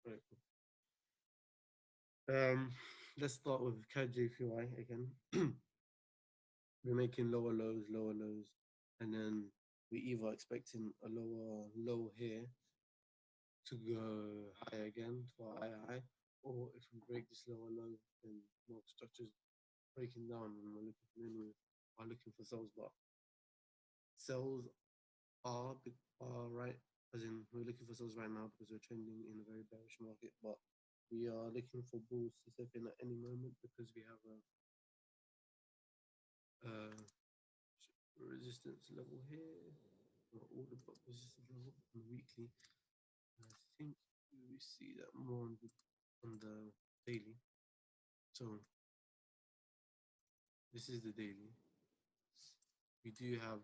Right. Um, let's start with CAD JPY again. We're making lower lows, and then we either expecting a lower low here to go high again for higher high, or if we break this lower low, then market structures breaking down, and we're looking for are looking for sells, but sells are right, as in we're looking for sells right now because we're trending in a very bearish market, but we are looking for bulls to step in at any moment because we have a resistance level here, or order block resistance level on the weekly. I think we see that more on the daily. So this is the daily. We do have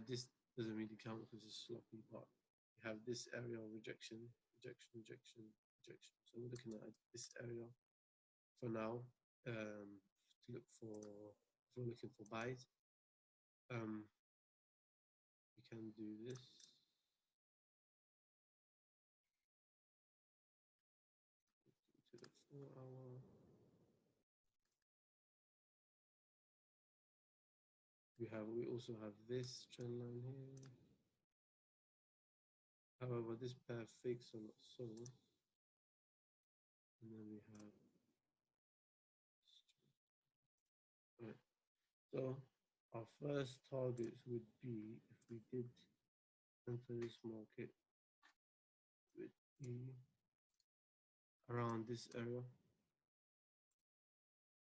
this doesn't really count because it's sloppy, but we have this area of rejection, rejection, rejection, rejection. So we're looking at this area for now, to look for if we're looking for buys. We can do this. To the 4 hour. We also have this trend line here. However, this pair fakes are not sold. And then we have right. So our first targets would be if we did enter this market would be around this area.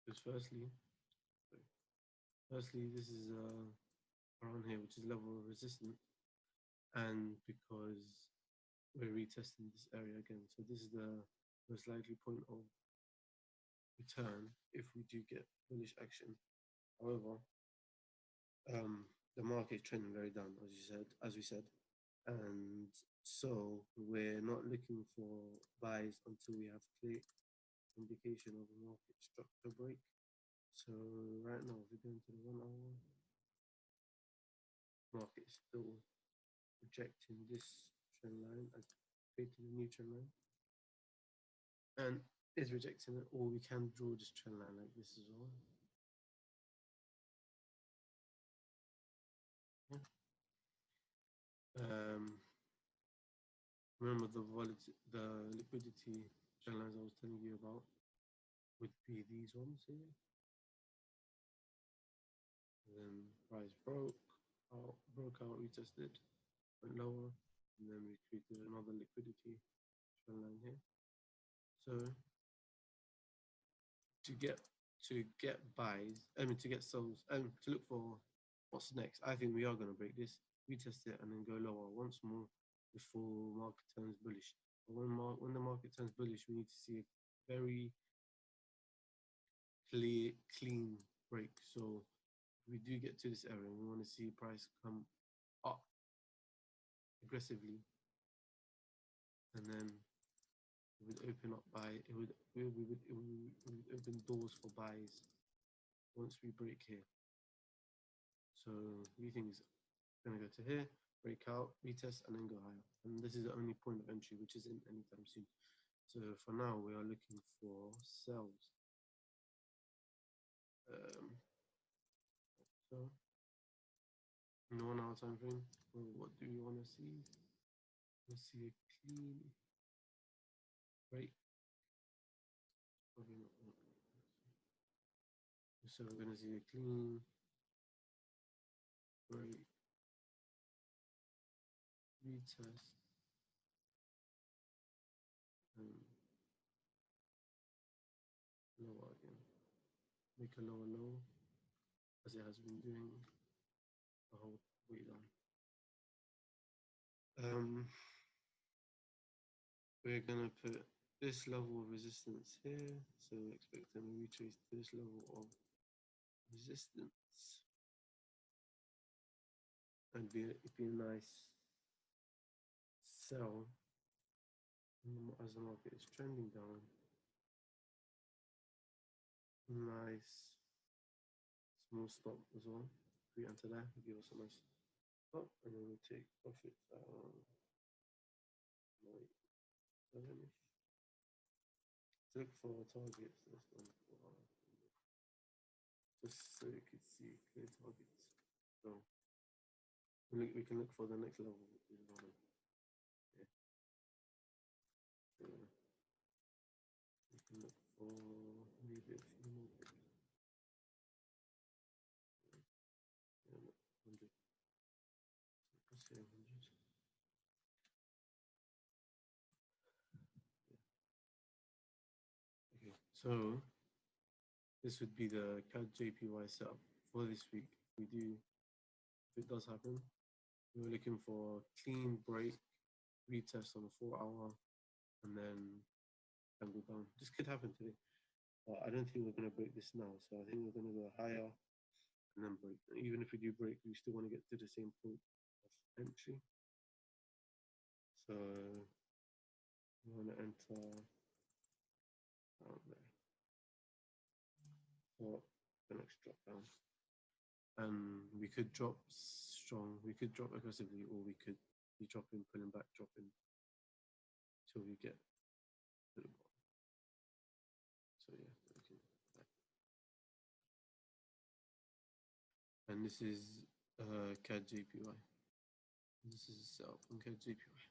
Because firstly, this is around here, which is level of resistance, and because we're retesting this area again, so this is the most likely point of return if we do get bullish action. However, the market is trending very down, as we said, and so we're not looking for buys until we have clear indication of a market structure break. So right now, if we go into the 1 hour, market is still rejecting this trend line and creating a new trend line, and is rejecting it, or we can draw this trend line like this as well. Yeah. Remember the liquidity trend lines I was telling you about would be these ones here. And then price broke out, retested, went lower, and then we created another liquidity trend line here. So to get buys, to get sells, to look for what's next, I think we are going to break this, retest it, and then go lower once more before market turns bullish. But when the market turns bullish, we need to see a very clean break. So we do get to this area, we want to see price come up aggressively, and then it would open up it would open doors for buys once we break here. So we think it's going to go to here, break out, retest, and then go higher. And this is the only point of entry, which isn't anytime soon. So for now, we are looking for sells. So in the 1 hour time frame, well, what do we want to see? We'll see a clean break. Probably not. So we're going to see a clean break, retest, and lower again. Make a lower low, as it has been doing the whole way down. We're gonna put this level of resistance here, so expect them to retrace to this level of resistance, and it'd be a nice sell as the market is trending down. Nice small stop as well. If we enter there, give us a nice stop, and then we take profits. Wait, 7-ish. Look for targets. Let's go for, just so you can see clear targets. So we can look for the next level, which is one. Yeah. So we can look for maybe a few more pictures. Yeah, look, 100. Let's say 100. Yeah. Okay, so this would be the CAD JPY setup for this week. If it does happen, we're looking for clean break, retest on a 4 hour, and then can go down. This could happen today, but I don't think we're going to break this now. So I think we're going to go higher and then break. Even if we do break, we still want to get to the same point of entry. So we want to enter out there. So the next drop down. And we could drop strong, we could drop aggressively, or we could be dropping, pulling back, dropping till we get to the bottom. So yeah, and this is CAD JPY. This is a setup on CAD JPY.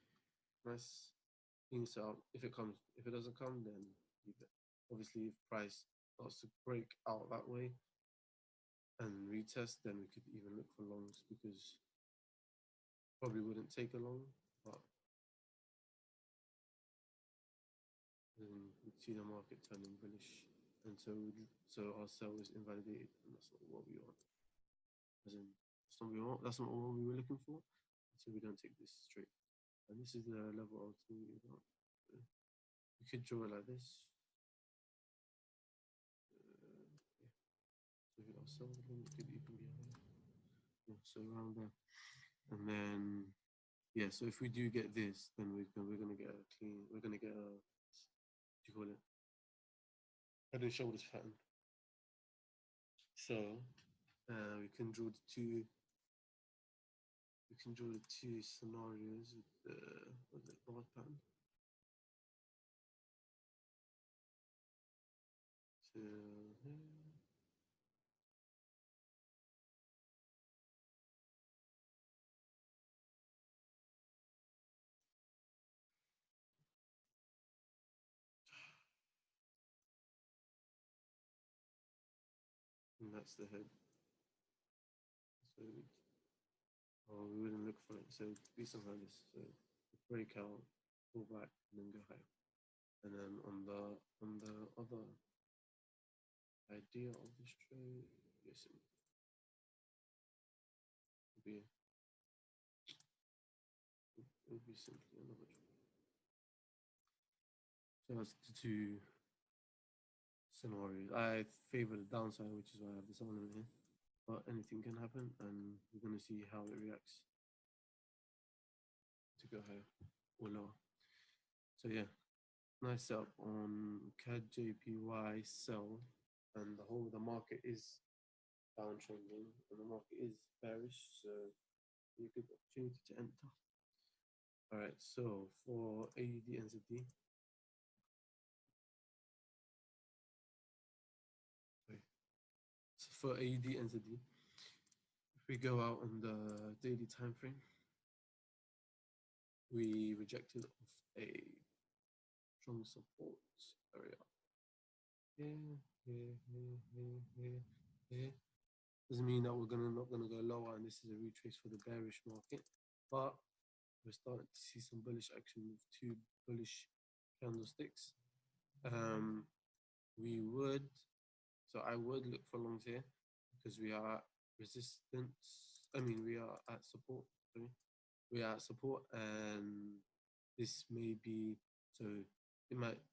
Nice being set up. If it comes, if it doesn't come, then leave it. Obviously, if price starts to break out that way and retest, then we could even look for longs, because probably wouldn't take a long, but then we'd see the market turning bullish, and so our sell is invalidated, and that's not what we want. As in, that's not what we want. That's not what we were looking for. So we don't take this straight. And this is the level I was talking about. We could draw it like this. Yeah. So our sell limit could even be higher. Yeah, so around there. And then yeah, so if we do get this, then we're gonna get a clean. We're gonna get a, what do you call it? Head and shoulders pattern. So we can draw the two. We can draw the two scenarios with the bar pattern. So and that's the head. So we wouldn't look for it. So it'd be something like this. So break out, pull back, and then go higher. And then on the other idea of this trade, yes, it would be simply another trade. So that's the two scenarios. I favor the downside, which is why I have this element here. But anything can happen, and we're going to see how it reacts to go higher or lower. So yeah, nice setup on CAD JPY sell, and the market is downtrending, and the market is bearish, so a good opportunity to enter. All right, so for AUD NZD, so for AUD NZD, if we go out on the daily time frame, we rejected off a strong support area. Here. Doesn't mean that we're not gonna go lower, and this is a retrace for the bearish market, but we're starting to see some bullish action with two bullish candlesticks. I would look for longs here because we are at resistance. We are at support. Sorry. We are at support, and this may be so.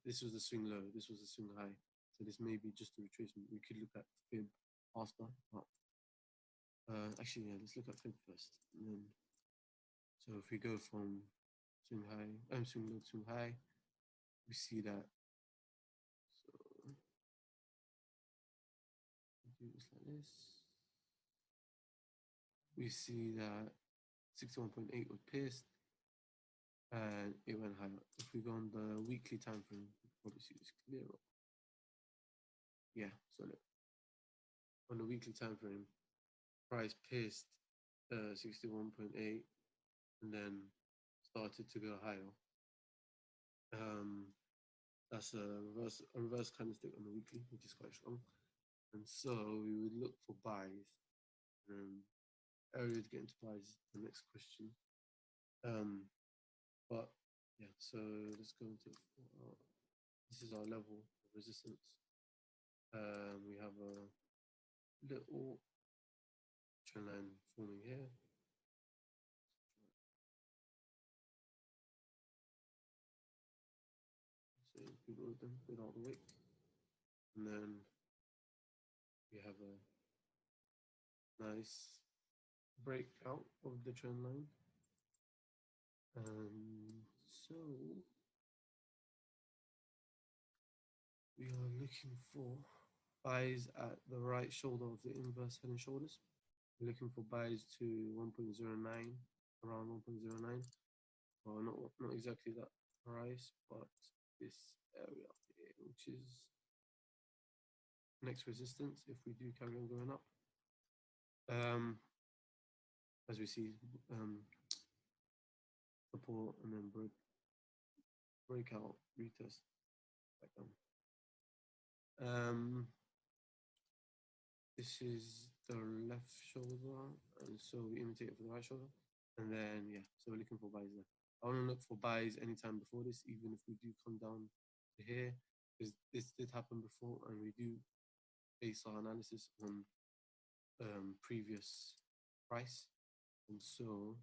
This was a swing low. This was a swing high. So this may be just a retracement. We could look at fib after, but actually, yeah, let's look at fib first. And then, so if we go from swing high, swing low, swing high, we see that. So do this like this. We see that 61.8 was pierced, and it went higher. If we go on the weekly time frame, probably see this clearer. Yeah, so look, on the weekly time frame, price pierced 61.8 and then started to go higher. That's a reverse candlestick on the weekly, which is quite strong. And so we would look for buys. Area to get into buys is the next question. But yeah, so let's go into this is our level of resistance. We have a little trend line forming here. So people with them without the wick, and then we have a nice breakout of the trend line. So we are looking for buys at the right shoulder of the inverse head and shoulders. We're looking for buys to 1.09, around 1.09. Well, not exactly that price, but this area here, which is next resistance if we do carry on going up. As we see, support and then breakout, retest, back down. This is the left shoulder, and so we imitate it for the right shoulder. And then, yeah, so we're looking for buys there. I want to look for buys anytime before this, even if we do come down to here, because this did happen before, and we do base our analysis on previous price. And so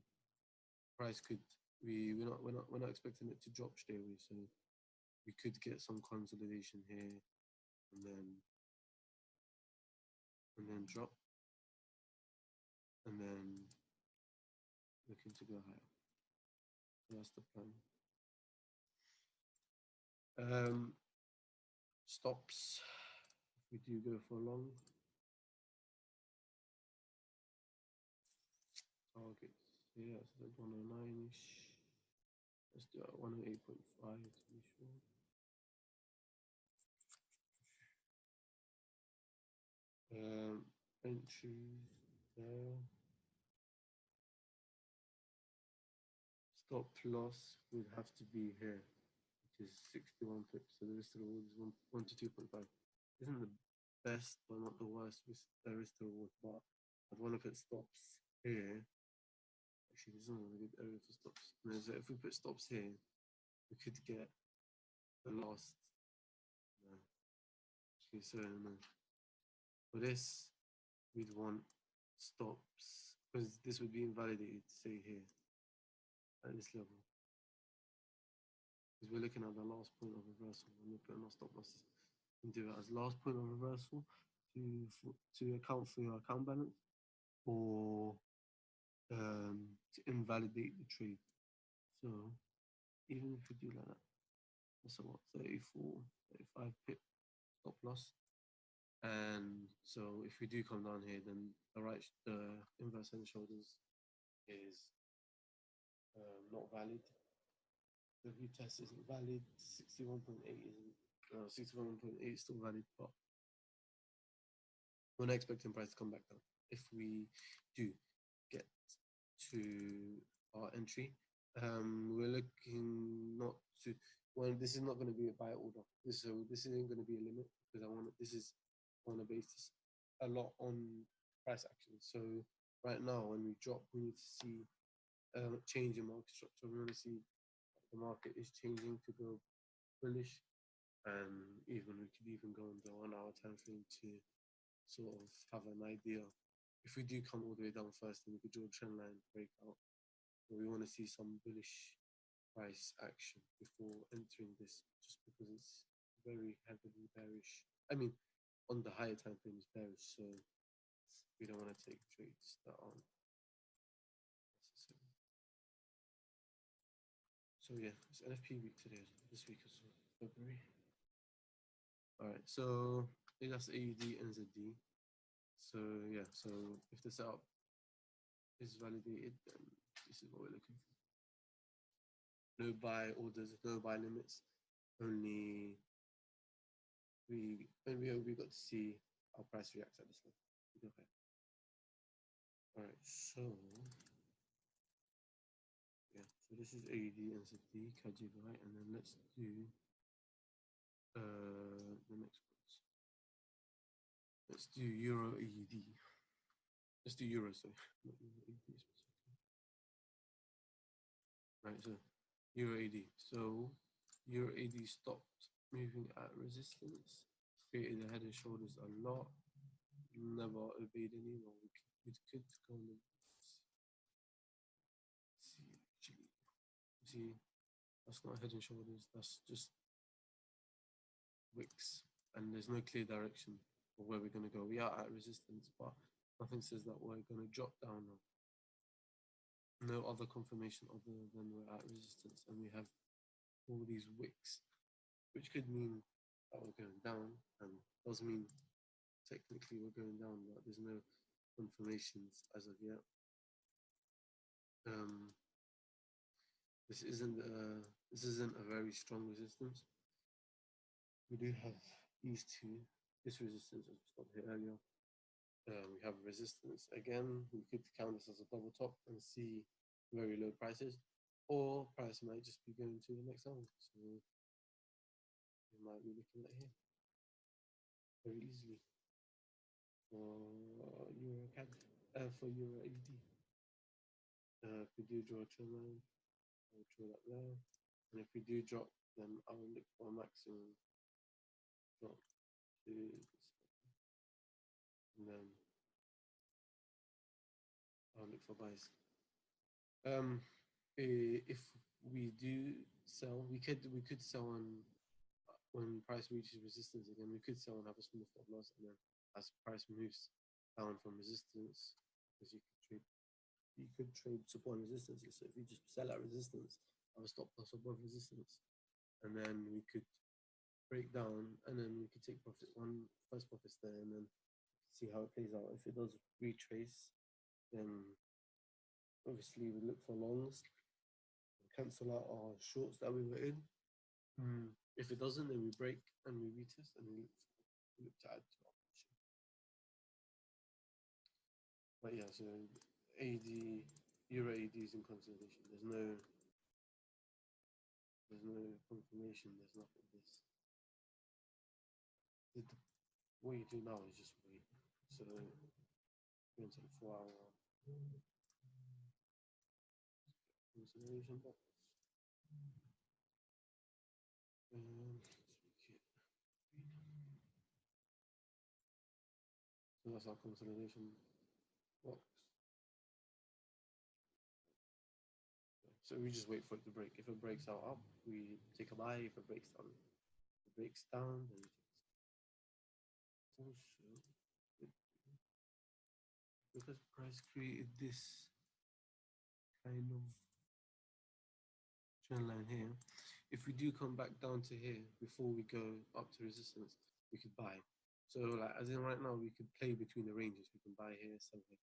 price could, we're not expecting it to drop straight away, so we could get some consolidation here and then drop and then looking to go higher. That's the plan. Stops if we do go for long. Targets, yeah, so that's 109-ish. Let's do it 108.5 to be sure. Entries there. Stop loss would have to be here, which is 61 pips. So the risk to reward is 1 to 2.5. Isn't the best, but not the worst risk to reward. But I'd want to put stops here. Actually, this isn't a good area for stops. So if we put stops here, we could get the last. No. Actually, so no. For this, we'd want stops because this would be invalidated, say here, at this level. Because we're looking at the last point of reversal and we're putting our stop losses into it as last point of reversal to account for your account balance or to invalidate the trade. So even if we do like that, that's what 34, 35 pip stop loss. And so if we do come down here, then the inverse head and shoulders is not valid. The retest isn't valid. 61.8 isn't. 61.8 is still valid, but we're not expecting price to come back down. If we do get to our entry, we're looking not to. Well, this is not going to be a buy order. This isn't going to be a limit because I want to base this a lot on price action. So right now, when we drop, we need to see change in market structure. We want to see the market is changing to go bullish, and even we could even go on the 1 hour time frame to sort of have an idea. If we do come all the way down first, then we could draw a trend line breakout. But we want to see some bullish price action before entering this, just because it's very heavily bearish. I mean, on the higher time frame is bearish, so we don't want to take trades that aren't necessary. So yeah, it's NFP week today, this week as well, February. All right, so I think that's AUD NZD. So yeah, so if the setup is validated, then this is what we're looking for. No buy orders, no buy limits. only we got to see how price reacts at this level. Okay. All right. So yeah. So this is AUD NZD KJVY, and then let's do the next ones. Let's do Euro AUD. Let's do Euro, sorry, not Euro AUD specifically. Right, so Euro AD. So Euro AD stopped moving at resistance, created the head and shoulders a lot, never obeyed anyone. We could go on the see actually. See, that's not head and shoulders, that's just wicks, and there's no clear direction of where we're going to go. We are at resistance, but nothing says that we're going to drop down. No other confirmation other than we're at resistance, and we have all these wicks, which could mean that we're going down, and does mean technically we're going down, but there's no confirmations as of yet. This isn't a very strong resistance. We do have these two. This resistance, as we stopped here earlier. We have resistance again. We could count this as a double top and see very low prices, or price might just be going to the next level. So we might be looking at here very easily for Euro CAD, for Euro AUD. If we do draw a trend line, I'll draw that there. And if we do drop, then I will look for a maximum drop to this, and then I'll look for buys. If we do sell, we could sell on when price reaches resistance again. We could sell and have a small stop loss, and then as price moves down from resistance, because you could trade support and resistance. So if you just sell at resistance, have a stop loss above resistance, and then we could break down, and then we could take profit first profits there, and then see how it plays out. If it does retrace, then obviously we look for longs, cancel out our shorts that we were in. If it doesn't, then we break and we retest, and we look to add to our position. But yeah, so AD, Euro AD is in consolidation. There's no confirmation. There's nothing. What you do now is just wait. So go into the 4-hour consolidation box. So that's our consolidation box. So we just wait for it to break. If it breaks out up, we take a buy. If it breaks down, then we take also, because price created this kind of trend line here, if we do come back down to here before we go up to resistance, we could buy. So like as in right now, we could play between the ranges. We can buy here, sell here.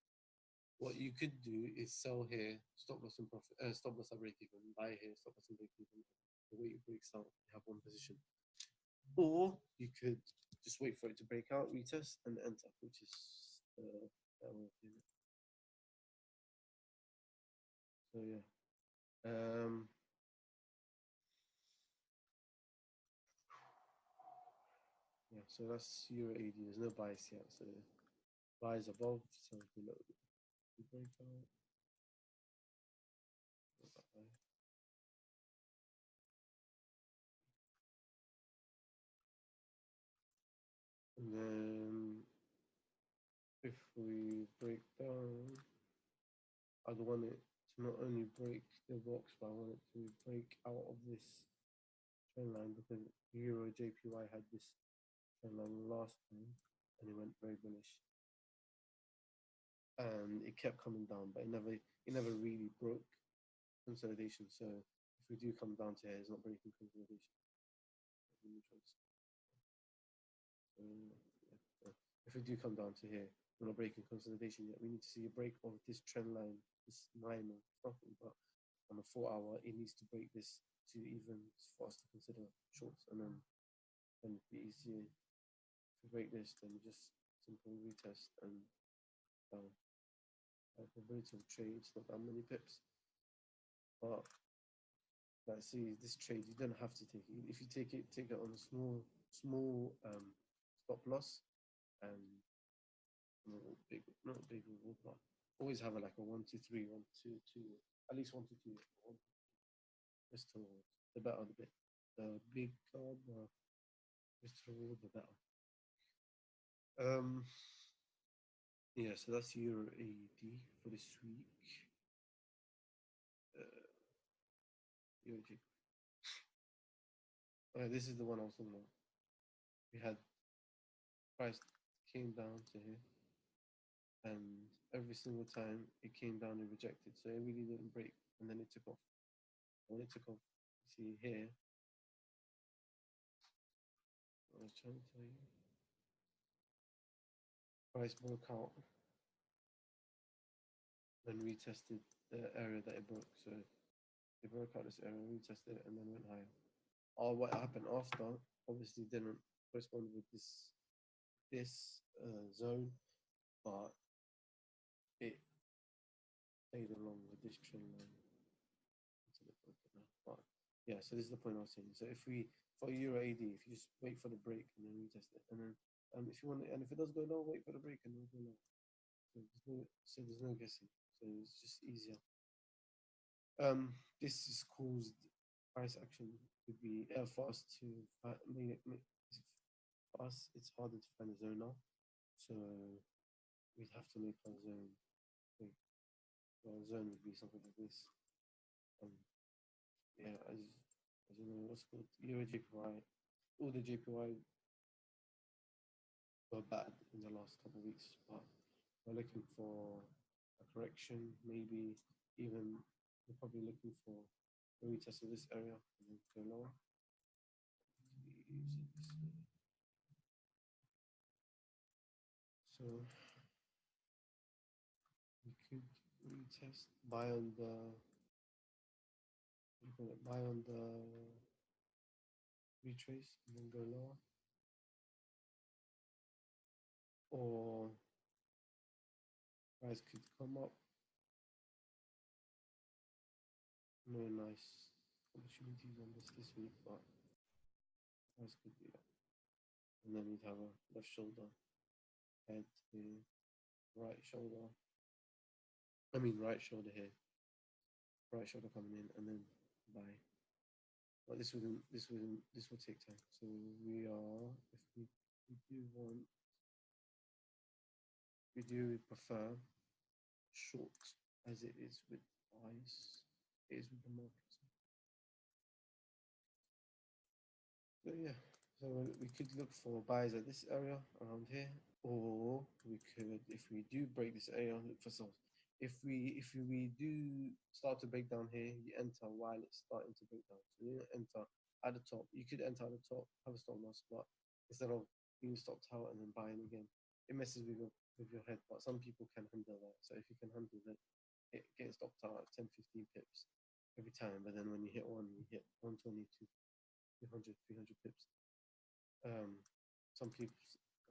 What you could do is sell here, stop loss and profit, stop loss at break even, buy here, stop loss and break even. The way it breaks out, you have one position. Or you could just wait for it to break out, retest, and enter, which is that way of doing it. So yeah. Yeah, so that's Euro AD. There's no bias yet. So buys above, sells below. Break out. And then if we break down, I'd want it to not only break the box, but I want it to break out of this trend line, because Euro JPY had this trend line last time and it went very bullish. And it kept coming down, but it never really broke consolidation. So if we do come down to here, it's not breaking consolidation. If we do come down to here, we're not breaking consolidation yet. We need to see a break of this trend line, this minor, nothing, but on a 4-hour, it needs to break this to even for us to consider shorts, and then it'd be easier to break this than just simple retest and probability of trades not that many pips. But like see this trade, you don't have to take it. If you take it on a small stop loss and big, not big reward, but always have like a 1 2 3, 1 2 2, at least 1 to 2. Just to the better the bit, the big card, the just to reward the better. Yeah, so that's Euro AED for this week. UAG. This is the one I was talking about. We had price came down to here, and every single time it came down and rejected, so it really didn't break, and then it took off. When it took off, you see here, I was trying to tell you, price broke out and retested the area that it broke. So it broke out this area, retested it, and then went higher. Or what happened after obviously didn't correspond with this zone, but it played along with this trend line. But yeah, so this is the point I was saying. So if we for Euro AD, if you just wait for the break and then retest it, and then if you want, and if it does go low, wait for the break and then go low. So there's no guessing. So it's just easier. This is caused price action could be for us to for us. It's harder to find a zone now, so we'd have to make our zone. Our zone would be something like this. Yeah, as you know, what's called Euro JPY. All the JPY were bad in the last couple of weeks, but we're looking for a correction, maybe even we're probably looking for a retest of this area and then go lower. So we could retest, buy on the retrace and then go lower, or price could come up. No nice opportunities on this week, but price could be up. And then we'd have a left shoulder, head to right shoulder. I mean right shoulder here, right shoulder coming in, and then buy. But this will take time. So we are, if we do prefer short as it is with buys, it is with the markets. So yeah, so we could look for buys at this area around here, or we could, if we do break this area, look for sells. If we do start to break down here, you enter while it's starting to break down. So you enter at the top. You could enter at the top, have a stop loss, but instead of being stopped out and then buying again, it messes with your head. But some people can handle that. So if you can handle that, it gets stopped out at 10, 15 pips every time. But then when you hit one, you hit 120 to 200, 300 pips. Some people,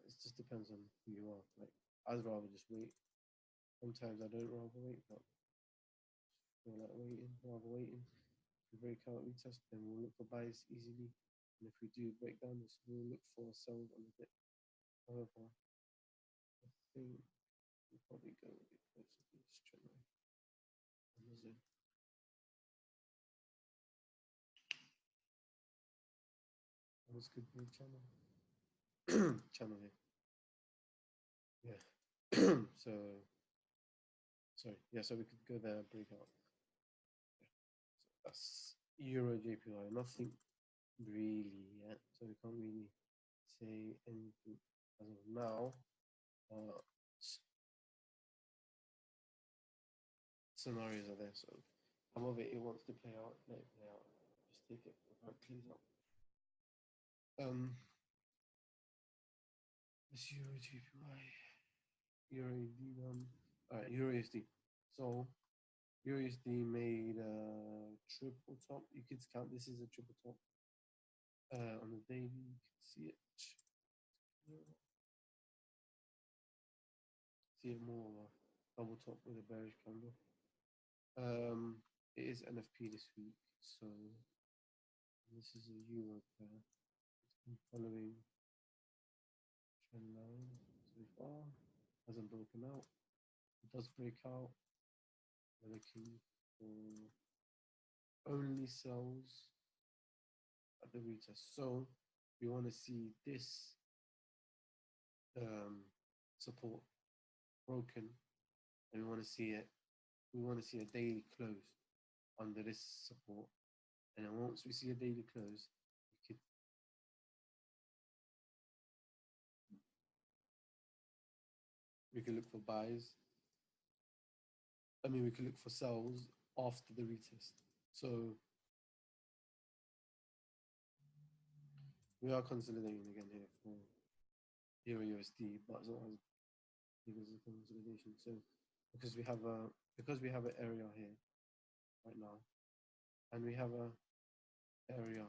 it just depends on who you are. Like, I'd rather just wait. Sometimes I don't rather wait, but feel like rather waiting. If we break out, retest, then we'll look for buys easily. And if we do break down this, we'll look for sells on the dip. However, I think we'll probably go a bit closer to this trend line on the zone. And this could be a channel. Channel here. Yeah. So sorry. Yeah, so we could go there, break out. That's Euro JPY. Nothing really yet, so we can't really say anything as of now. Scenarios are there, so some of it wants to play out, let it play out. Just take it before it plays out. This Euro JPY, Euro AD one, all right, Euro USD. So USD made a triple top. You could count this is a triple top. On the daily, you can see it. See it more of a double top with a bearish candle. It is NFP this week, so this is a euro pair. It's been following trend line so far, hasn't broken out. It does break out. We're looking for only sells at the retest. So we want to see this support broken, and we want to see it. We want to see a daily close under this support, and then once we see a daily close, we can look for buys. I mean, we can look for sells after the retest. So we are consolidating again here for Euro USD, but it's not as big as a consolidation. So because we have an area here right now, and we have a area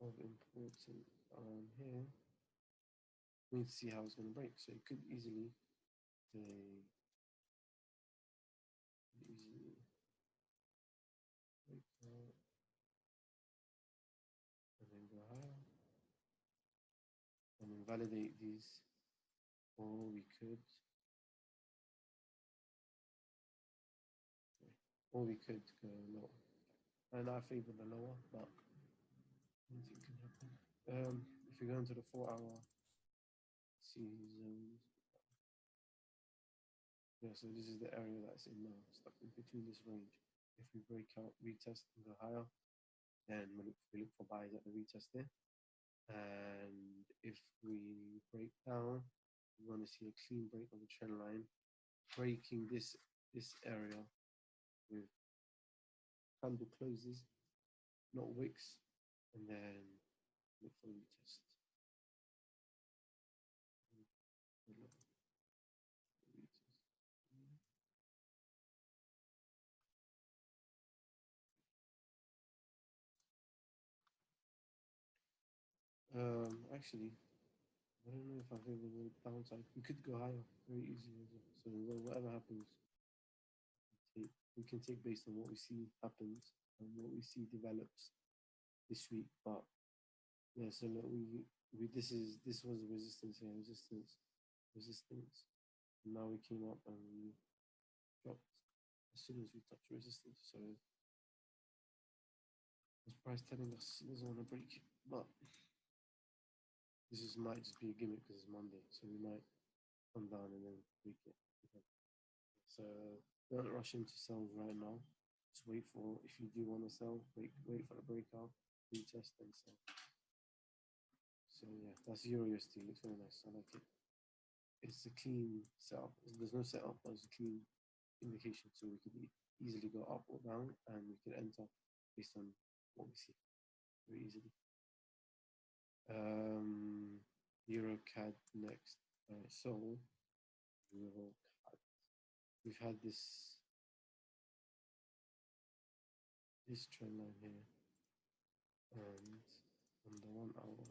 of importance around here, we need to see how it's going to break. So it could easily break out and then go higher and then validate these, or we could go lower. And I favor the lower, but anything can happen. If we go into the 4-hour C zones, yeah, so this is the area that's in now, stuck in between this range. If we break out, retest and go higher, then we look for buys at the retest there. And if we break down, we want to see a clean break of the trend line, breaking this area with candle closes, not wicks, and then look for retest. Actually, I don't know if I've ever the downside. We could go higher very easily. So whatever happens, we can take based on what we see happens and what we see develops this week. But yeah, so look, this was a resistance here, resistance. And now we came up and we dropped as soon as we touched resistance. So this price telling us it doesn't want to break it, but this might just be a gimmick because it's Monday, so we might come down and then break it. Okay. So don't rush into sells right now. Just wait for, if you do want to sell, wait for the breakout, retest and sell. So yeah, that's Euro USD. Looks very nice. I like it. It's a clean setup. There's no setup, but it's a clean indication. So we could easily go up or down, and we could enter based on what we see very easily. Euro CAD next. So Euro CAD. We've had this trend line here, and on the 1 hour,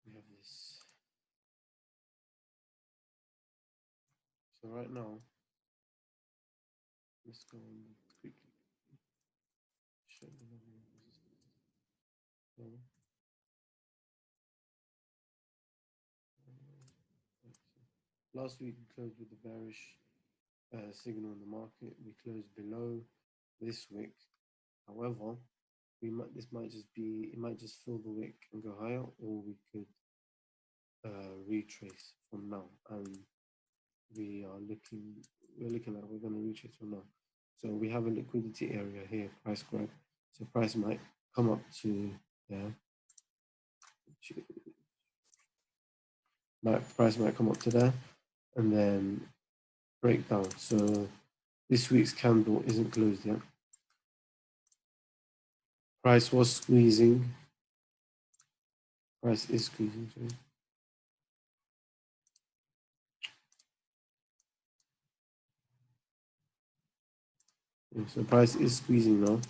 we have this. So right now, let's go on quickly. Show the level of resistance. So, last week we closed with a bearish signal in the market. We closed below this wick. However, this might just be, it might just fill the wick and go higher, or we could retrace from now. And we're looking like we're going to retrace from now. So we have a liquidity area here, price grab. So price might come up to there. Price might come up to there and then break down. So this week's candle isn't closed yet. Price was squeezing. Price is squeezing. Sorry. Yeah, so price is squeezing now.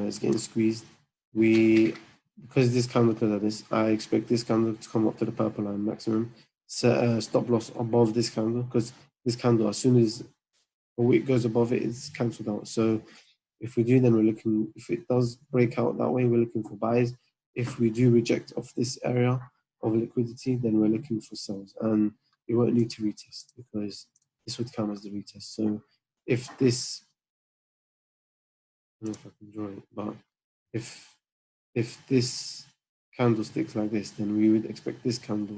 It's getting squeezed. Because this candle closed like this, I expect this candle to come up to the purple line maximum. Set a stop loss above this candle, because this candle, as soon as a wick goes above it, it's cancelled out. So if we do, then we're looking, if it does break out that way, we're looking for buys. If we do reject off this area of liquidity, then we're looking for sells. And we won't need to retest, because this would count as the retest. So if this, I don't know if I can draw it, but if this candle sticks like this, then we would expect this candle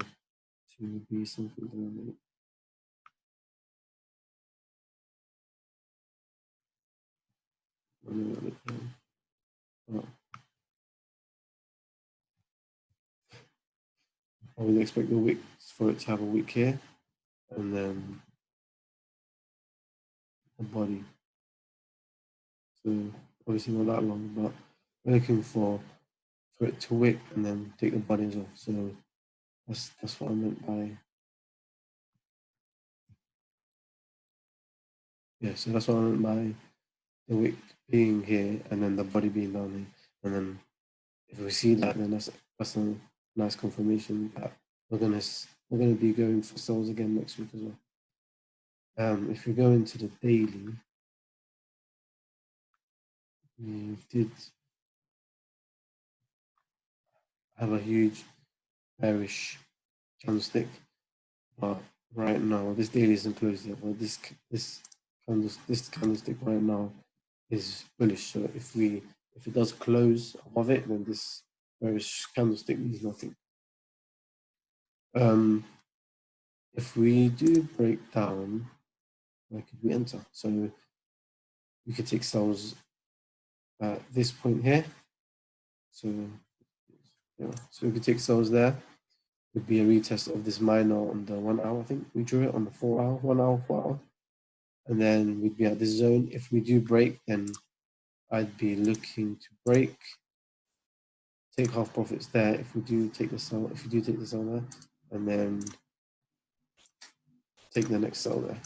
to be something around it. I would expect the wick for it to have a wick here, and then a body. So obviously not that long, but we're looking for it to wick and then take the bodies off. So that's what I meant by, yeah. So that's what I meant by the wick being here and then the body being down here. And then if we see that, then that's a nice confirmation that we're gonna be going for sells again next week as well. If we go into the daily, we did have a huge bearish candlestick, but right now this daily isn't closed yet. But this candlestick right now is bullish. So if it does close above it, then this bearish candlestick means nothing. If we do break down, where could we enter? So we could take sells at this point here. So yeah, so we could take sells there. Would be a retest of this minor on the 1 hour. I think we drew it on the 4 hour, 1 hour, 4 hour, and then we'd be at this zone. If we do break, then I'd be looking to break, take half profits there. If we do take the sell, if you do take the sell there, and then take the next sell there,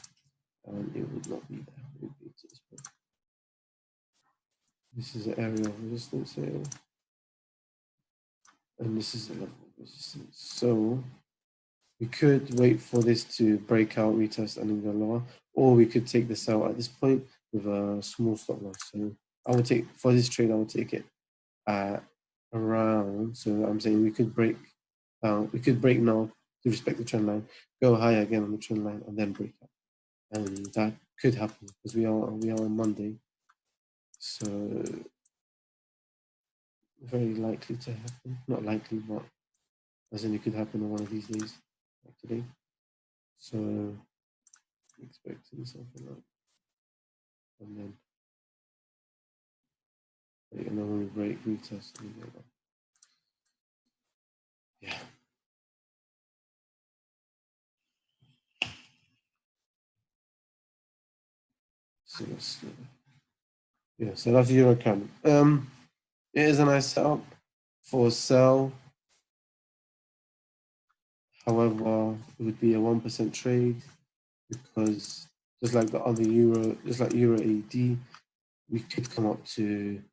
and it would not be there. It would be to this point. This is the area of resistance here, and this is the level of resistance. So we could wait for this to break out, retest, and then go lower, or we could take the sell at this point with a small stop loss. So I would take, for this trade, I would take it at around, so I'm saying we could break now to respect the trend line, go higher again on the trend line, and then break out. And that could happen because we are on Monday, so very likely to happen. Not likely, but as in it could happen on one of these days, like today. So expecting something like, and then when we break, retest, and go. Yeah. So that's Eurocam. It is a nice setup for sell. However, it would be a 1% trade because just like the other Euro, just like Euro AD, we could come up to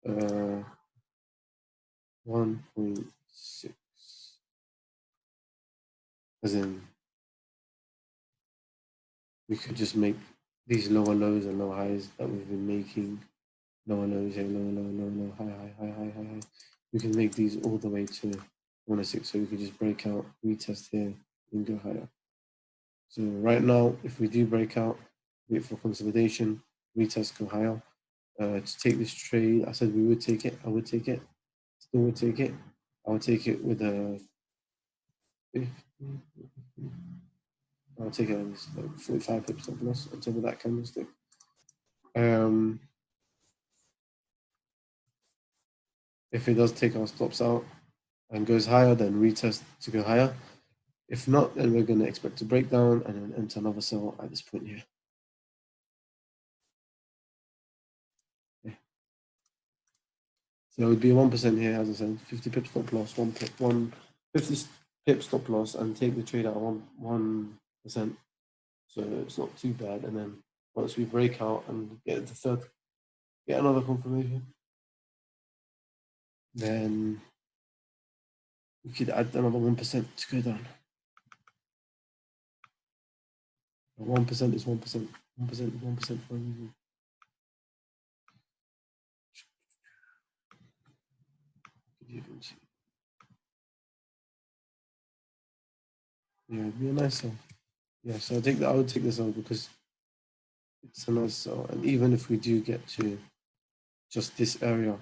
1.6, as in we could just make these lower lows and lower highs that we've been making, lower lows here, low, high. We can make these all the way to 106, so we could just break out, retest here, and go higher. So right now, if we do break out, wait for consolidation, retest, go higher. To take this trade, I said we would take it. I would take it. Still would take it. I would take it with a 50. I'll take it as like 45 pips stop loss on top of that candlestick. If it does take our stops out and goes higher, then retest to go higher. If not, then we're going to expect a breakdown and then enter another sell at this point here. Okay. So it would be 1% here, as I said, 50 pips stop loss, 50 pip stop loss, and take the trade at 1%. So it's not too bad. And then once we break out and get the third, get another confirmation, then we could add another 1% to go down. 1% is 1%. 1% is 1% for a reason. Yeah, it'd be a nice sell. Yeah, so I would take this out because it's a nice sell. And even if we do get to just this area,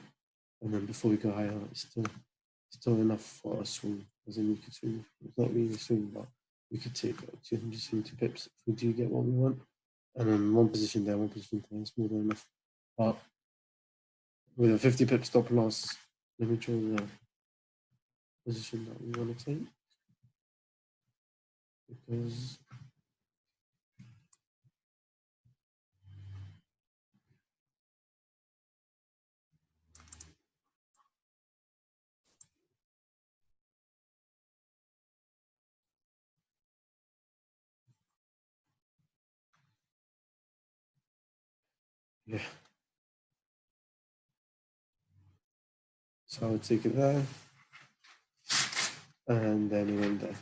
and then before we go higher, it's still enough for a swing. As in we could swing. It's not really a swing, but we could take 270 pips if we do get what we want. And then one position there, one position there, it's more than enough. But with a 50 pip stop loss, let me draw the position that we want to take. Because yeah. So I would take it there. And then it went there.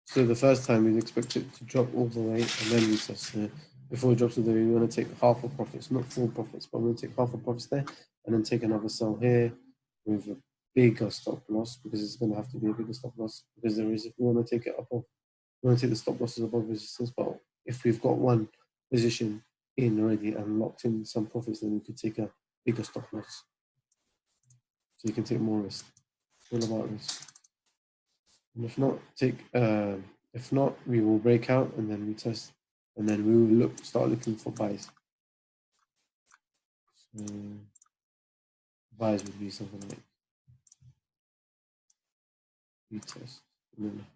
So the first time we'd expect it to drop all the way and then retest there. Before it drops all the way, we want to take half of profits, not full profits, but we're going to take half of profits there and then take another sell here with a bigger stop loss because it's going to have to be a bigger stop loss because there is, if we want to take it above, we want to take the stop losses above resistance, but if we've got one position in already and locked in some profits, then we could take a bigger stop loss. So you can take more risk. It's all about risk. And if not, we will break out and then retest, and then we will start looking for buys. So buys would be something like retest and then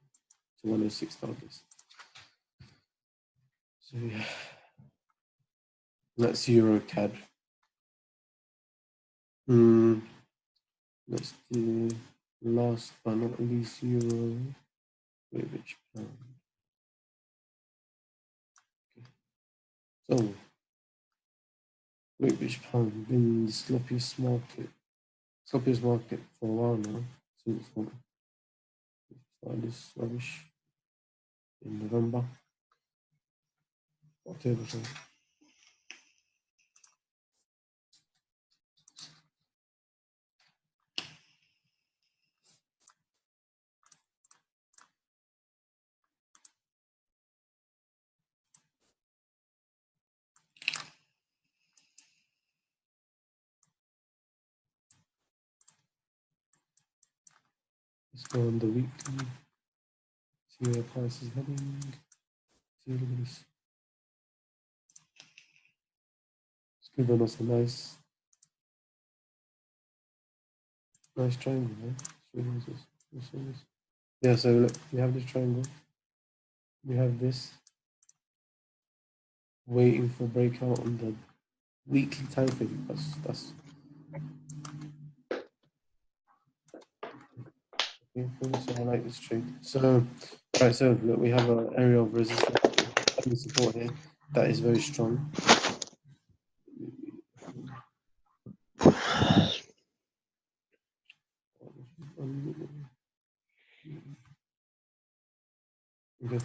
to 106 targets. So yeah, that's Euro CAD. Let's do last but not least Euro British pound. Okay. So British pound been the sloppiest market for a while now. Since this rubbish in November, October. Sorry. Let's go on the weekly. See where price is heading. See, look at this. It's given us a nice triangle, right? Yeah, so look, we have this triangle. We have this waiting for breakout on the weekly time frame. That's okay. So I like this trade. So, right, so look, we have an area of resistance and support here that is very strong. Okay.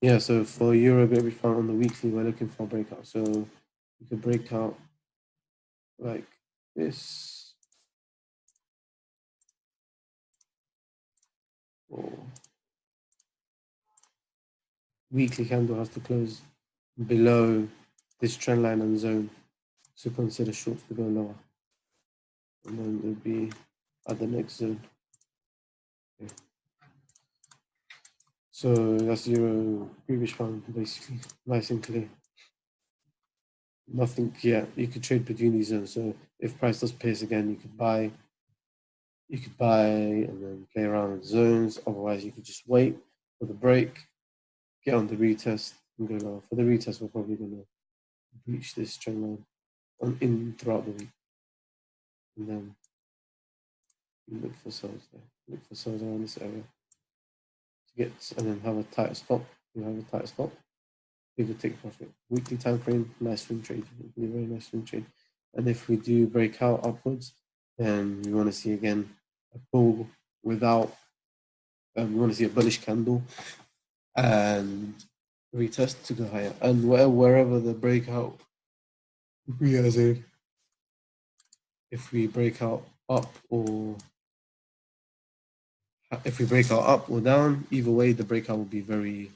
Yeah, so for Euro British pound on the weekly, we're looking for a breakout. So we could break out like this. Or weekly candle has to close below this trend line and zone to consider shorts to go lower. And then it would be at the next zone. Okay. So that's Euro British pound basically, nice and clear. Nothing, yeah, you could trade between these zones. So if price does pace again, you could buy and then play around with zones. Otherwise, you could just wait for the break, get on the retest and go lower. For the retest, we're probably going to breach this trend line in throughout the week. And then look for sells there. Look for sells around this area to get and then have a tight stop you have a tight stop, you could take profit. Weekly time frame, nice swing trade, a very nice swing trade. And if we do break out upwards, then we want to see again a bull without. We want to see a bullish candle and retest to go higher. And wherever the breakout we as in if we break out up or if we break out up or down, either way the breakout will be very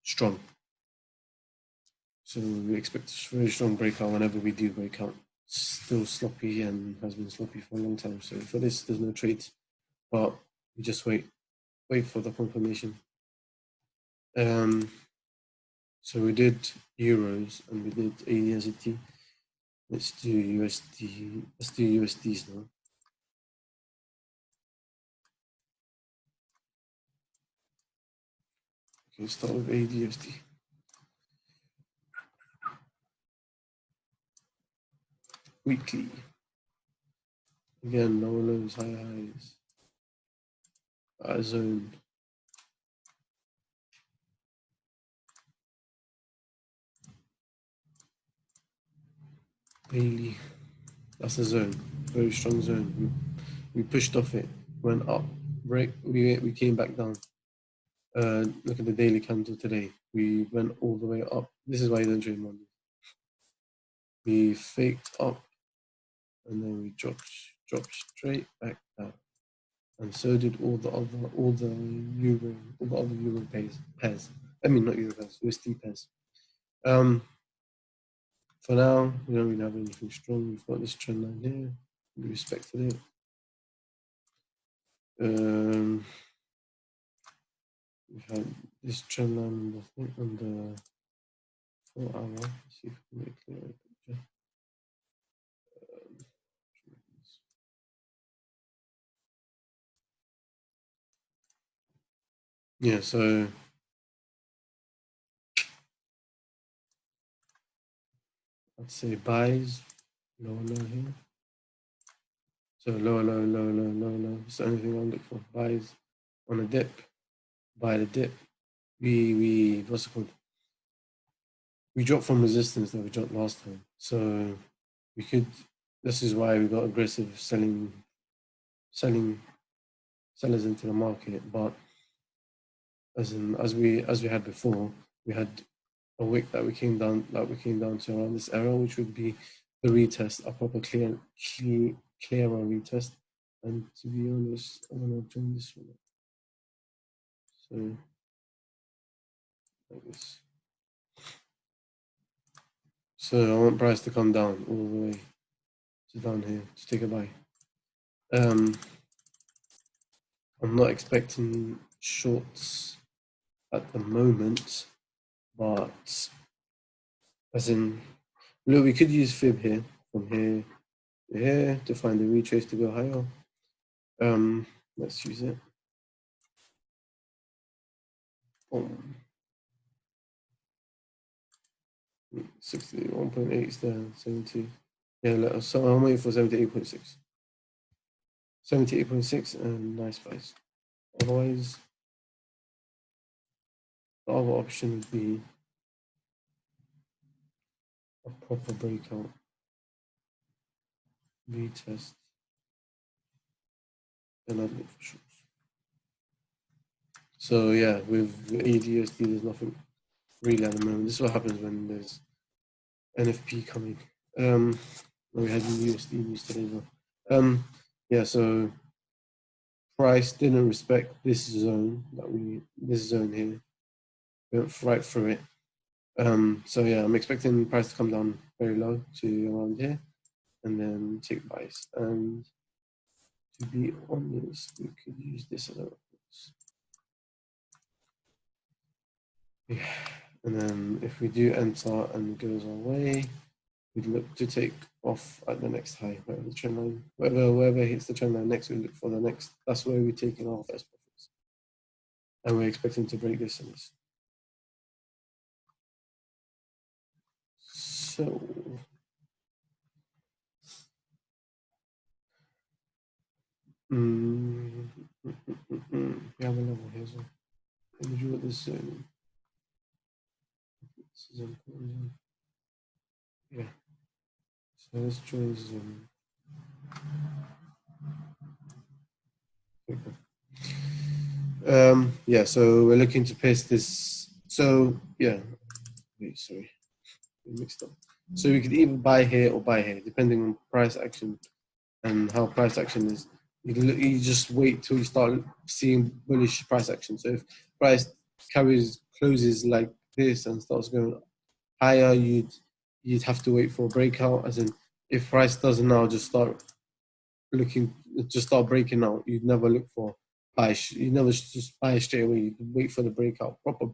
strong. So we expect a very strong breakout whenever we do break out. Still sloppy and has been sloppy for a long time. So for this, there's no trades, but we just wait for the confirmation. So we did euros and we did ADST. Let's do USD. Let's do USDs now. Okay, start with ADST. Weekly. Again, lower lows, higher highs. Zone. Daily. That's a zone. Very strong zone. We pushed off it, went up, break. We came back down. Look at the daily candle today. We went all the way up. This is why you don't trade Monday. We faked up, and then we dropped straight back down. And so did all the other euro pairs. I mean not euro pairs, USD pairs. For now, we don't really have anything strong. We've got this trend line here. We respected it. We've had this trend line, I think, on the 4 hour. Let's see if we can make a clearer picture. Yeah, so I'd say buys, lower low here. So lower low. It's the only thing I'll look for. Buys on a dip, buy the dip. We what's it called? We dropped from resistance that we dropped last time. So we could. This is why we got aggressive selling sellers into the market. But as we had before, we had a wick that we came down to around this area, which would be the retest, a proper clearer retest. And to be honest, I'm gonna join this one. So like this. So I want price to come down all the way to down here to take a buy. I'm not expecting shorts at the moment, but as in, look, we could use fib here from here to here to find the retrace to go higher. Let's use it. Boom. 61.8 is there, 70. Yeah, so I'm waiting for 78.6. 78.6 and nice price. Otherwise, the other option would be a proper breakout, retest, and I'd look for shorts. So yeah, with ADSD, there's nothing really at the moment. This is what happens when there's NFP coming. We had USD news today as well. Yeah, so price didn't respect this zone here. Went right through it. So yeah, I'm expecting price to come down very low to around here, and then take buys. And to be honest, we could use this as a reference. Yeah, and then if we do enter and it goes our way, we'd look to take off at the next high, wherever the trend line, wherever hits the trend line next, we look for the next. That's where we're taking our first profits, and we're expecting to break this in this. So we have a level here as well. Let me draw this zone. This is important. Yeah. So let's draw this zone. Yeah, so we're looking to paste this. So yeah, wait, sorry, we mixed up. So we could either buy here or buy here, depending on price action and how price action is. You just wait till you start seeing bullish price action. So if price closes like this and starts going higher, you'd have to wait for a breakout. As in, if price doesn't now, just start breaking out. You'd never look for buy. You never just buy straight away. You wait for the breakout, proper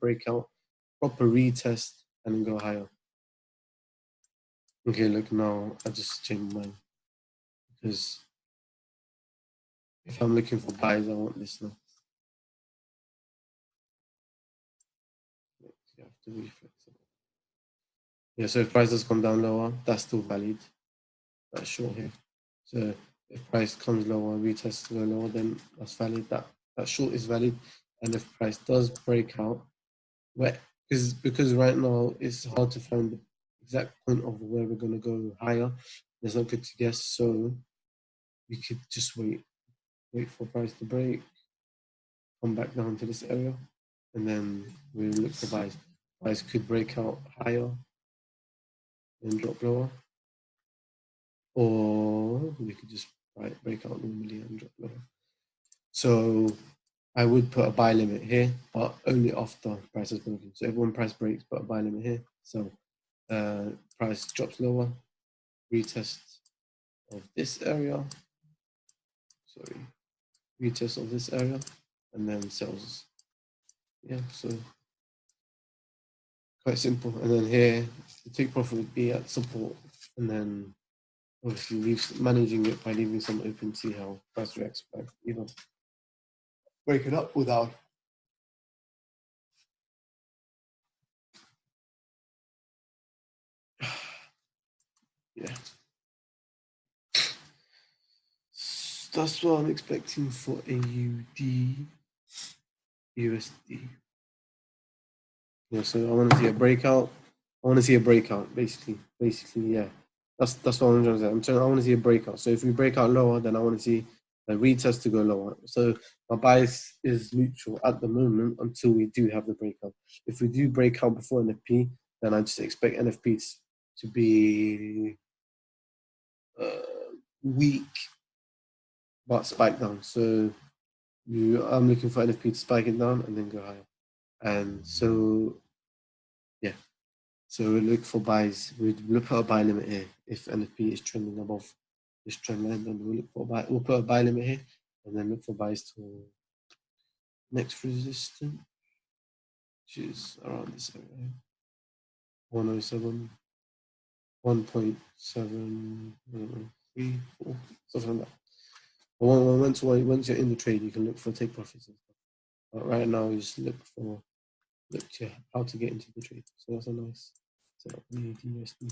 retest, and then go higher. Okay, look now. I just changed mine because if I'm looking for buys, I want this now. You have to be flexible. Yeah, so if price does come down lower, that's still valid. That's short here. So if price comes lower, retest to go lower, then that's valid. That short is valid. And if price does break out, because right now it's hard to find the exact point of where we're going to go higher. There's no good to guess, so we could just wait for price to break, come back down to this area, and then we look for buys. Price could break out higher and drop lower, or we could just break out normally and drop lower. So I would put a buy limit here, but only after price is broken. So if one price breaks, put a buy limit here. So price drops lower, retest of this area, retest of this area, and then sells. Yeah, so quite simple. And then here, the take profit would be at support, and then obviously managing it by leaving some open, see how price reacts back, break it up or down. Yeah. That's what I'm expecting for AUD, USD. Yeah, so I want to see a breakout. Basically, yeah. That's what I'm trying to say. I want to see a breakout. So if we break out lower, then I want to see a retest to go lower. So my bias is neutral at the moment until we do have the breakout. If we do break out before NFP, then I just expect NFP to be weak but spike down. So I'm looking for NFP to spike it down and then go higher. And so, yeah. So we look for buys. We look for a buy limit here. If NFP is trending above this trend line, then we'll look for a buy. We'll put a buy limit here, and then look for buys to next resistance, which is around this area, 107, 1.734, something like that. Once you're in the trade, you can look for take profits and stuff. But right now, you just look to how to get into the trade. So that's a nice setup in USD.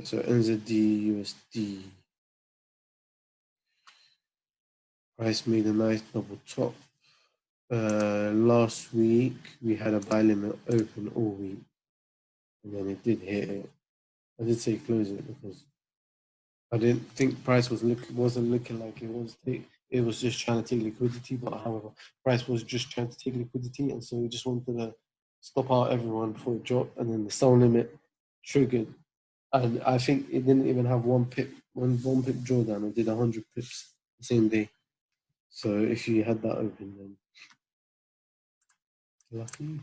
So NZD USD price made a nice double top. Last week we had a buy limit open all week, and then it did hit it. I did say close it because I didn't think price wasn't looking like it was. It was just trying to take liquidity, but however, price was just trying to take liquidity, and so we just wanted to stop out everyone before it dropped, and then the sell limit triggered. And I think it didn't even have one pip drawdown. It did 100 pips the same day. So if you had that open, then lucky.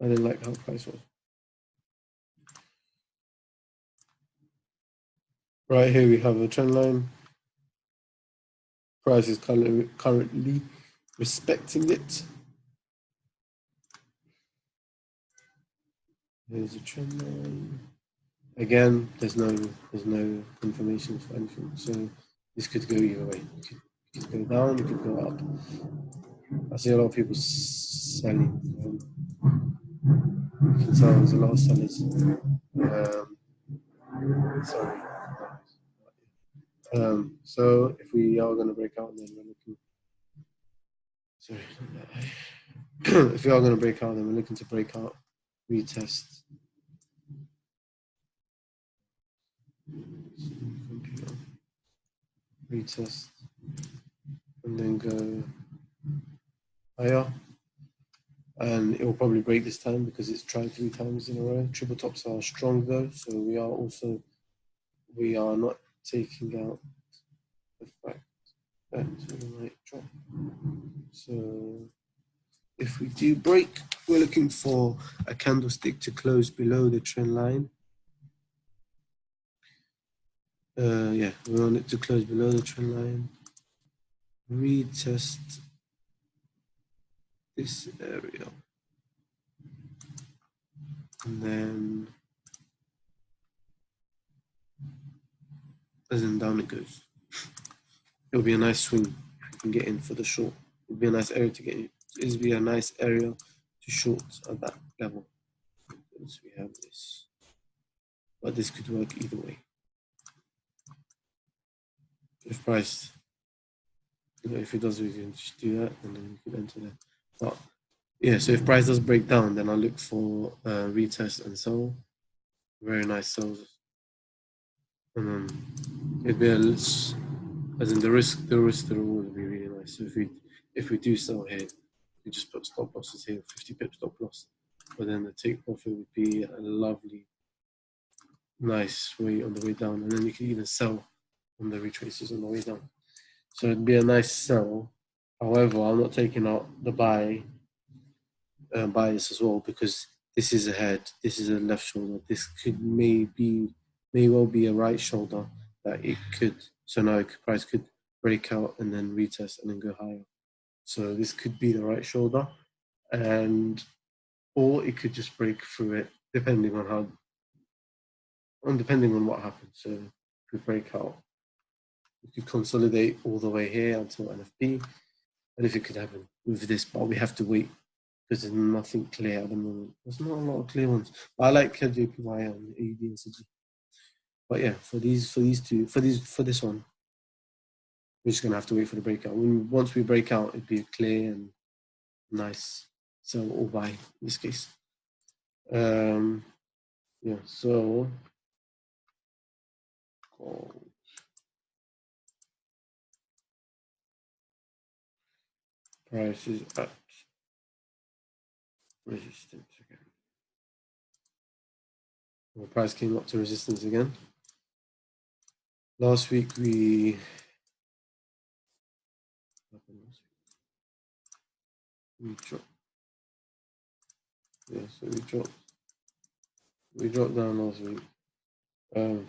I didn't like how price was. Right here we have a trend line. Price is currently respecting it. There's a trend line. Again, there's no confirmation for anything. So this could go either way. It could go down, it could go up. I see a lot of people selling. You can sell as a lot of sellers. Sorry. So if we are going to break out, then we're looking. Sorry. If we are going to break out, then we're looking to break out, retest. Retest, and then go higher. And it will probably break this time because it's tried 3 times in a row. Triple tops are strong though, so we are not taking out the fact that we might drop. So if we do break, we're looking for a candlestick to close below the trend line. Yeah, we want it to close below the trend line. Retest this area. And then as in down it goes. It'll be a nice swing if you can get in for the short. It'll be a nice area to get in. It'll be a nice area to short at that level. So we have this. But this could work either way. If price, if it does, we can just do that and then we could enter there. But yeah, so if price does break down, then I'll look for retest and sell. Very nice sells. And then it'd be as in the risk to reward would be really nice. So if we do sell here, we just put stop losses here, 50 pip stop loss. But then the take profit would be a lovely, nice way on the way down. And then you can even sell on the retraces on the way down. So it'd be a nice sell. However, I'm not taking out the bias as well because this is a head, this is a left shoulder. This could may well be a right shoulder that it could. So now price could break out and then retest and then go higher. So this could be the right shoulder, or it could just break through it depending on depending on what happens. So if we break out, we could consolidate all the way here until NFP, and if it could happen with this, but we have to wait because there's nothing clear at the moment. There's not a lot of clear ones. I like JPY and AUD and CG. But yeah, for this one, we're just gonna have to wait for the breakout. Once we break out, it'd be clear and nice sell or buy in this case. Yeah, so price is at resistance again. Well, price came up to resistance again. Last week we dropped. Yeah, so we dropped down last week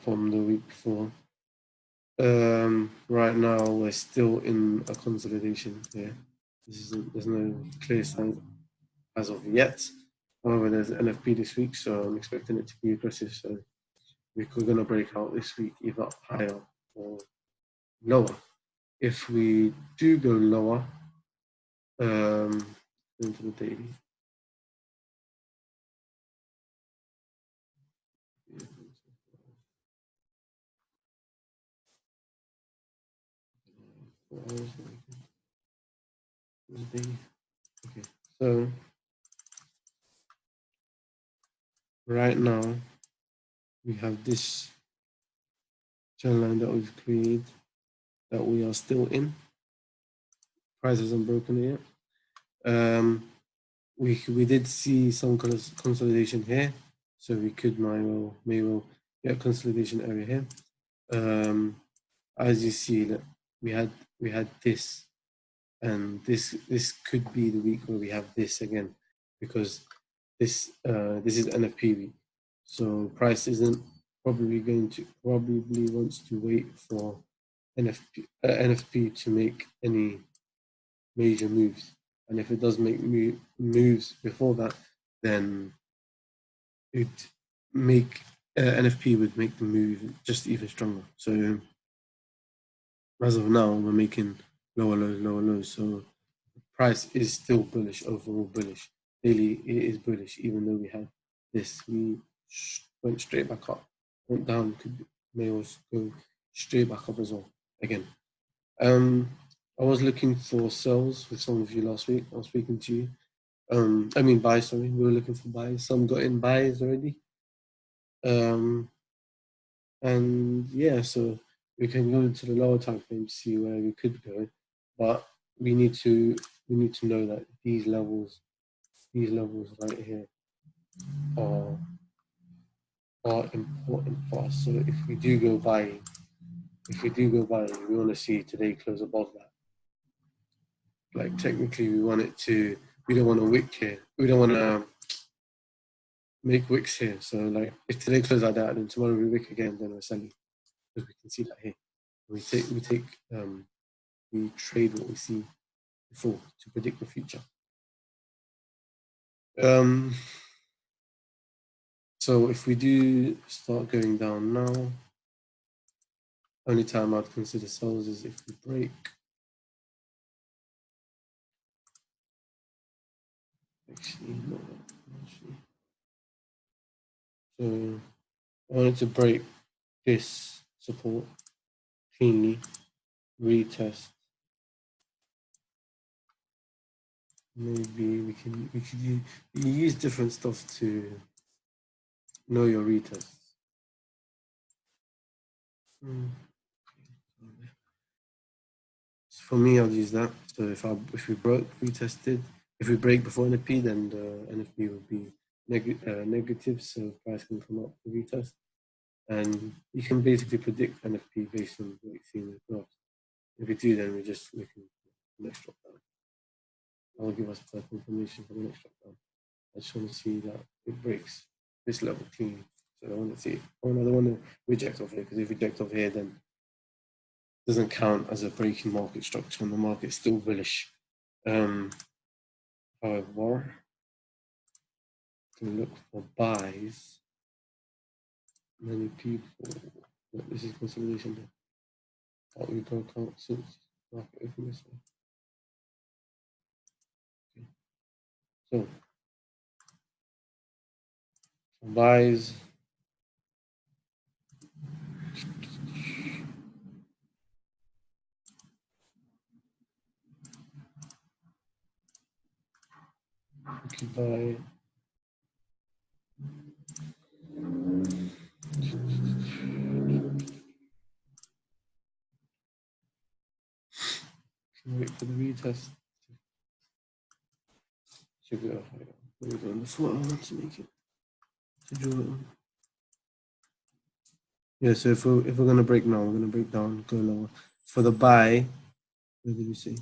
from the week before. Right now we're still in a consolidation here. There's no clear signs as of yet. However, there's NFP this week, so I'm expecting it to be aggressive. So we're going to break out this week, either higher or lower. If we do go lower, into the daily. Okay, so right now we have this channel line that we've created that we are still in. Price hasn't broken it yet. We did see some consolidation here, so we could may well get consolidation area here. As you see, that we had this, and this could be the week where we have this again, because this is NFP week, so price isn't probably wants to wait for NFP to make any major moves, and if it does make moves before that, then it make NFP would make the move just even stronger. So as of now, we're making lower lows. So price is still bullish, overall bullish. Daily, it is bullish, even though we had this, we went straight back up, went down, may also go straight back up as well again. I was looking for sells with some of you last week. I was speaking to you. I mean buys, sorry. We were looking for buys. Some got in buys already. And yeah, so we can go into the lower time frame to see where we could go, but we need to know that these levels right here are important for us. So if we do go buying, we want to see today close above that. Like technically, we want it to. We don't want to wick here. We don't want to make wicks here. So like, if today closes like that, then tomorrow we wick again, then we're selling because we can see that here. We trade what we see before to predict the future. So if we do start going down now, only time I'd consider sells is if we break. Actually, no, actually. So I wanted to break this support cleanly, retest. Maybe we can use different stuff to know your retests. For me, I'll use that. So if we broke, retested, if we break before NFP, then the NFP would be negative, so price can come up to retest. And you can basically predict NFP based on what you see in the graph. If we do, then we can next drop down. That will give us further information for the next drop down. I just want to see that it breaks this level clean. So I want to see. I don't want to reject off here, because if we reject off here, then it doesn't count as a breaking market structure, and the market's still bullish. However, to look for buys, many people. This is consolidation. That we broke out since market open this way. Okay. So buys. Okay, buy. Wait for the retest. Should go higher. Maybe on the floor. I want to make it to draw it on. Yeah, so if we're gonna break now, we're gonna break down, go lower. For the buy, what did we say?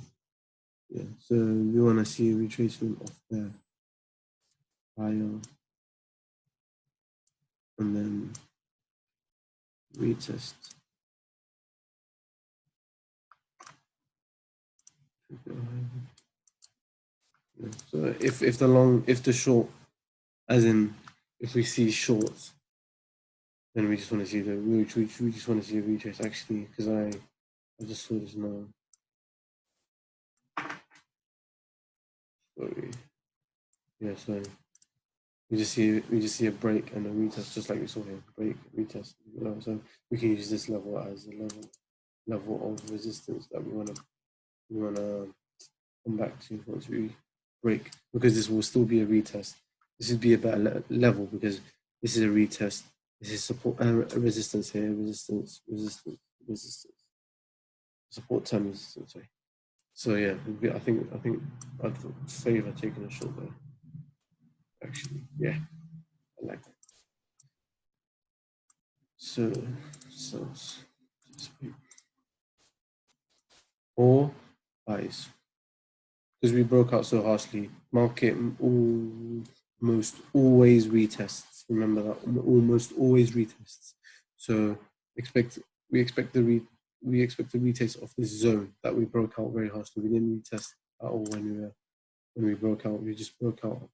Yeah, so we want to see a retracement of the higher, and then retest. Yeah, so if the short, as in if we see shorts, then we just want to see we just want to see a retrace actually, because I just saw this now. Sorry. Yeah, so we just see a break and a retest, just like we saw here. Break, retest. So we can use this level as a level of resistance that we wanna come back to once we break, because this will still be a retest. This would be a better level because this is a retest. This is support, resistance here, resistance. Support term resistance. Sorry. So yeah, I think I'd favor taking a short there. Actually, yeah, I like that. So or buys, because we broke out so harshly. Market almost always retests. Remember that, almost always retests. So we expect the retest of this zone that we broke out very harshly. We didn't retest at all when we broke out. We just broke out,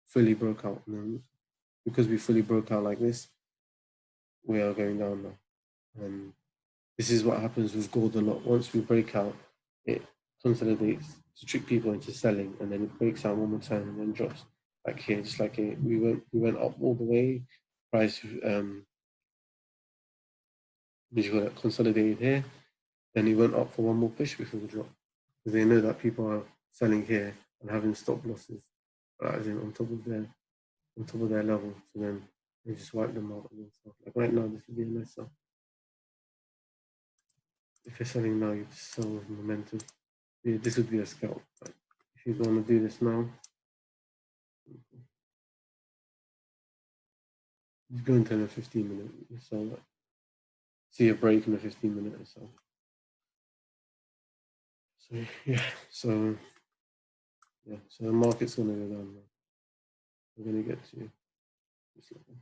fully broke out, and then because we fully broke out like this, we are going down now. And this is what happens with gold a lot. Once we break out, it consolidates to trick people into selling, and then it breaks out one more time and then drops. like here, just like here. We went up all the way. Price what you call it, consolidated here. Then he went up for one more push before the drop. Because they know that people are selling here and having stop losses, as in on top of their level. So then they just wipe them out and stuff. Like right now, this would be a nice sell. If you're selling now, you just sell with momentum. Yeah, this would be a scalp. Like, if you don't want to do this now, you go into a 15-minute. So like, see a break in a 15-minute or so. So yeah, so the market's gonna go down now. We're gonna get to this level.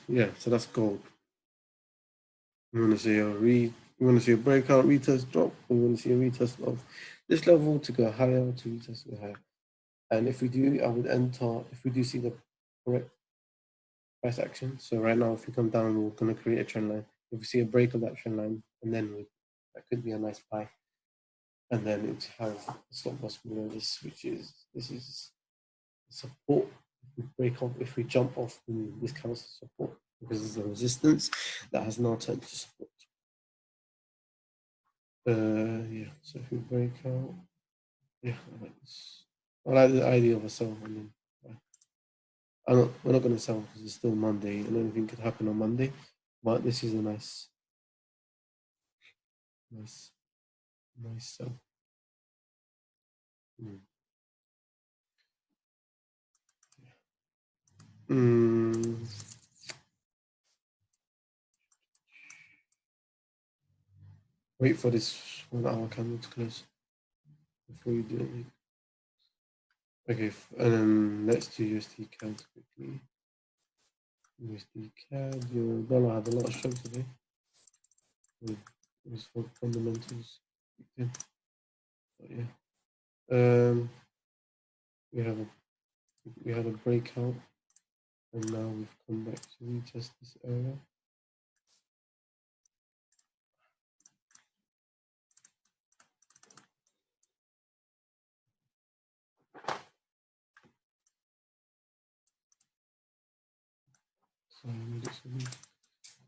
Yeah, so that's gold. We want to see a breakout retest drop. We want to see a retest of this level to go higher, to retest to go higher. And if we do, I would enter if we do see the correct price action. So right now, if we come down, we're going to create a trend line. If we see a break of that trend line, and then that could be a nice buy. And then it has a stop loss below this, this is support. If we break off, if we jump off, this counts as support because it's a resistance that has now turned to support. Yeah. So if we break out, yeah, I like this. I like the idea of a sell. I mean, we're not going to sell because it's still Monday, and anything could happen on Monday. But this is a nice sell. Mm. Wait for this 1 hour candle to close before you do anything. Okay, and then let's do USD CAD quickly. USD CAD, your dollar had a lot of strength today. It was for fundamentals. But yeah. We had a breakout, and now we've come back to retest this area.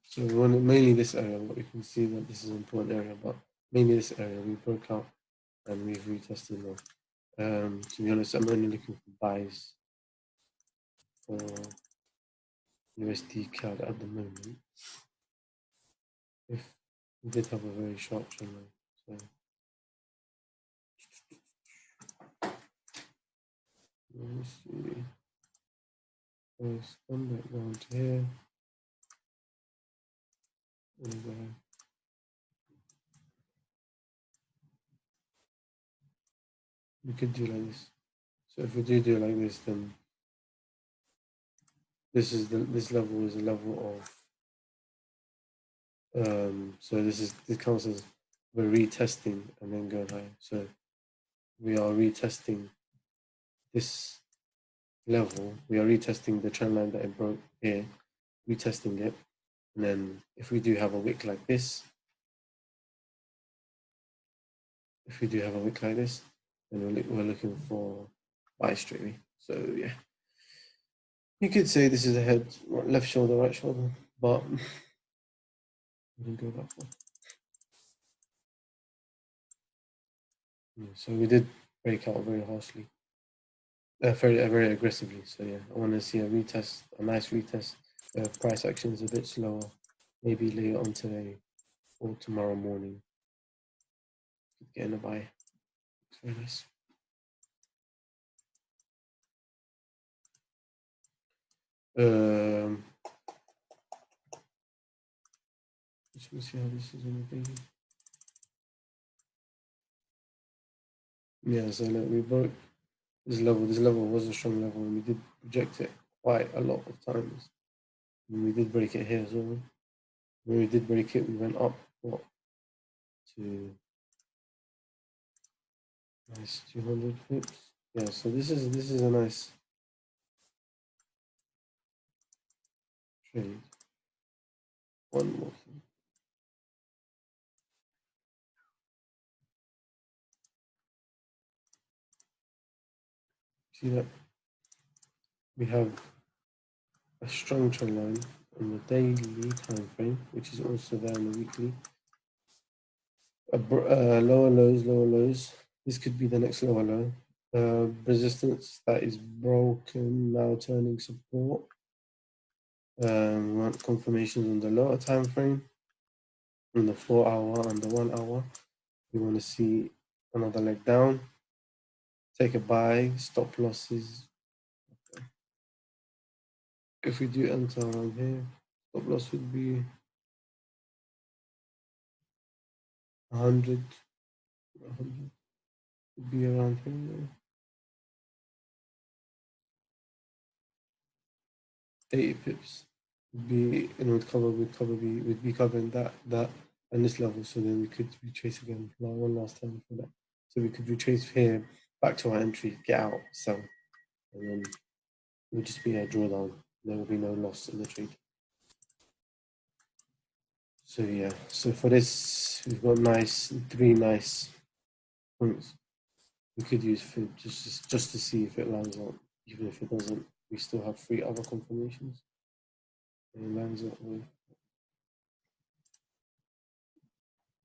So we want mainly this area, but we can see that this is an important area, but mainly this area we broke out and we've retested now. To be honest, I'm only looking for buys for USD CAD at the moment. If we did have a very sharp trend line, so let's see. Let's come back down to here. And we could do like this. So if we do like this, then this level is a level of so this counts as we're retesting and then going higher. So we are retesting this level. We are retesting the trend line that it broke here, retesting it, and then if we do have a wick like this, then we're looking for buy straight away. So yeah, you could say this is a head, left shoulder, right shoulder, but we didn't go that far. So we did break out very harshly, very aggressively. So yeah, I want to see a retest, a nice retest. Price action is a bit slower, maybe later on today or tomorrow morning. Getting a buy. It's very nice. Let's see how this is on the daily. Yeah, so look, we broke this level. This level was a strong level, and we did reject it quite a lot of times. And we did break it here as well. When we did break it, we went up to nice 200 pips. Yeah, so this is a nice trade. One more thing. See that we have a strong trend line on the daily time frame, which is also there on the weekly. Lower lows. This could be the next lower low. Resistance that is broken, now turning support. We want confirmations on the lower time frame, on the 4 hour and the 1 hour. We want to see another leg down. Take a buy, stop losses. Okay. If we do enter around here, stop loss would be 100. 100 would be around here. 80 pips would be, and would be covering that and this level. So then we could retrace again one last time for that. So we could retrace here back to our entry, get out, sell, and then it would just be a drawdown. There will be no loss in the trade. So yeah, so for this we've got three nice points. We could use fib just to see if it lines up. Even if it doesn't, we still have 3 other confirmations. And it lines up with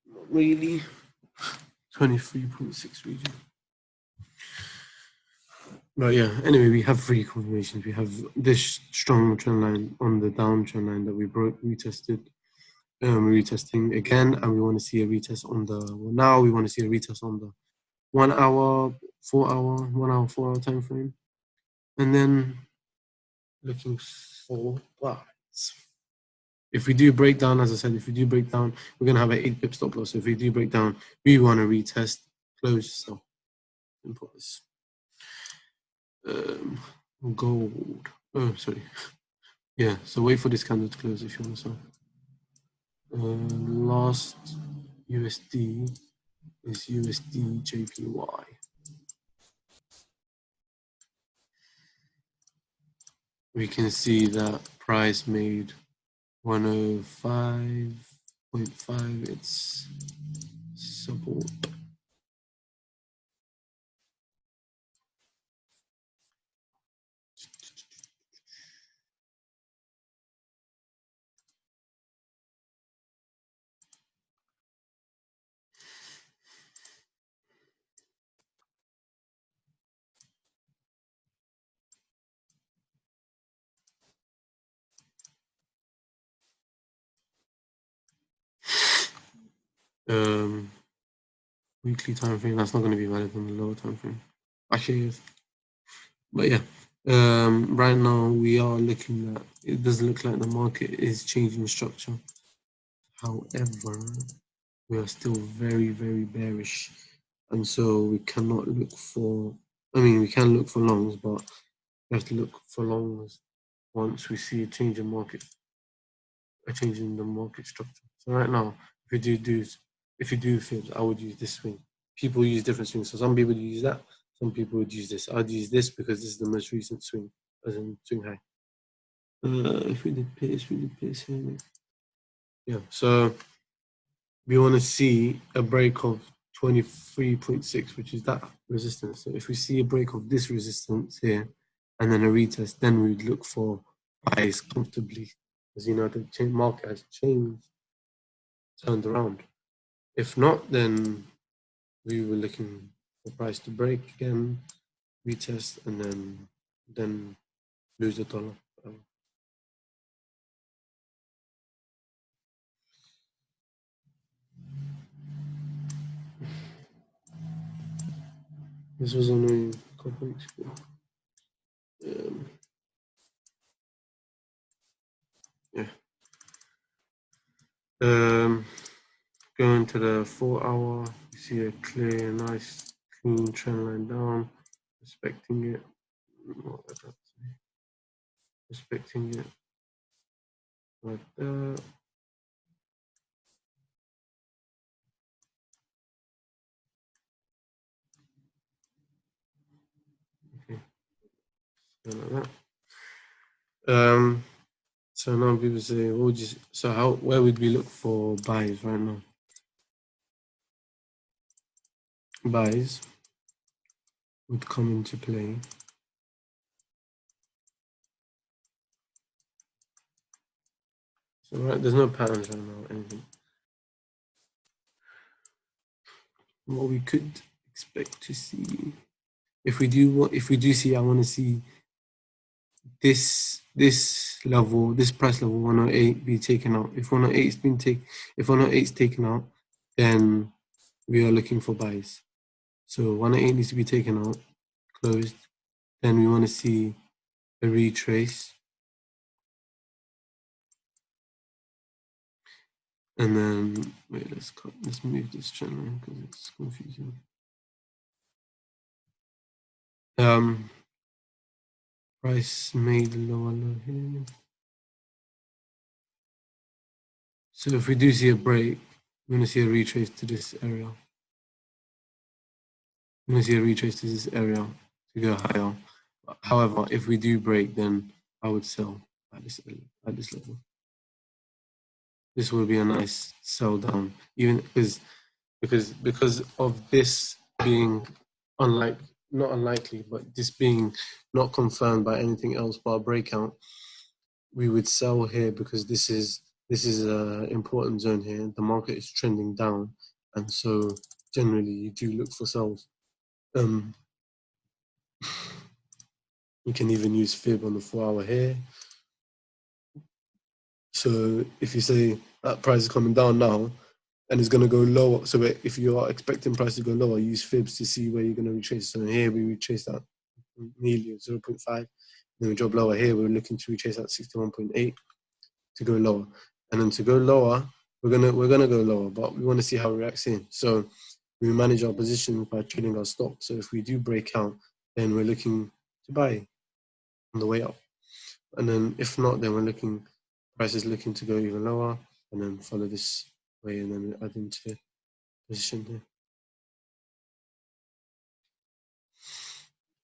not really 23.6 region. But yeah, anyway, we have 3 confirmations. We have this strong trend line on the down trend line that we broke, retested. We're retesting again, and we want to see a retest on the, well, now we want to see a retest on the 1 hour, 4 hour, 1 hour, 4 hour time frame. And then looking for buys. If we do break down, as I said, if we do break down, we're going to have an 8 pip stop loss. So if we do break down, we want to retest, close, so import this. Gold. Oh, sorry. Yeah, so wait for this candle to close if you want to sell. Last USD is USD JPY. We can see that price made 105.5 its support. Weekly time frame, that's not going to be valid on the lower time frame. Actually, yes. But yeah, right now we are looking at, it does look like the market is changing structure. However, we are still very, very bearish. And so we cannot look for, I mean, we can look for longs, but we have to look for longs once we see a change in market, a change in the market structure. So right now, if you do fibs, I would use this swing. People use different swings. So some people use that, some people would use this. I'd use this because this is the most recent swing, as in swing high. If we did pace here. Yeah, so we want to see a break of 23.6, which is that resistance. So if we see a break of this resistance here and then a retest, then we would look for buys comfortably. As you know, the market has turned around. If not, then we were looking for price to break again, retest, and then lose the dollar. This was only a couple weeks ago. Yeah. Going to the 4 hour, you see a clear, nice, clean trend line down, respecting it. Respecting it like that. Okay, so like that. So now people say, what would you, so where would we look for buys right now? Buys would come into play So right, there's no patterns right now, anything. What we could expect to see, if we do see, I want to see this level, this price level 108 be taken out. If 108 is being if 108 is taken out, then we are looking for buys. So 108 needs to be taken out, closed. Then we want to see a retrace. And then wait, let's move this trend line because it's confusing. Price made lower low here. So if we do see a break, we're gonna see a retrace to this area. We're gonna see a retrace to this area to go higher. However, if we do break, then I would sell at this level. This will be a nice sell down, even because of this being not unlikely, but this being not confirmed by anything else but a breakout. We would sell here because this is an important zone here. The market is trending down, and so generally you do look for sells. You can even use fib on the 4-hour here. So if you say that price is coming down now and it's going to go lower, so if you are expecting price to go lower, use fibs to see where you're going to retrace. So here we retrace that nearly 0.5. Then we drop lower here. We're looking to retrace that 61.8 to go lower, and then to go lower, we're gonna go lower, but we want to see how it reacts in. So we manage our position by trading our stock. So if we do break out, then we're looking to buy on the way up, and then if not, then we're looking price is looking to go even lower, and then follow this way, and then add into position here.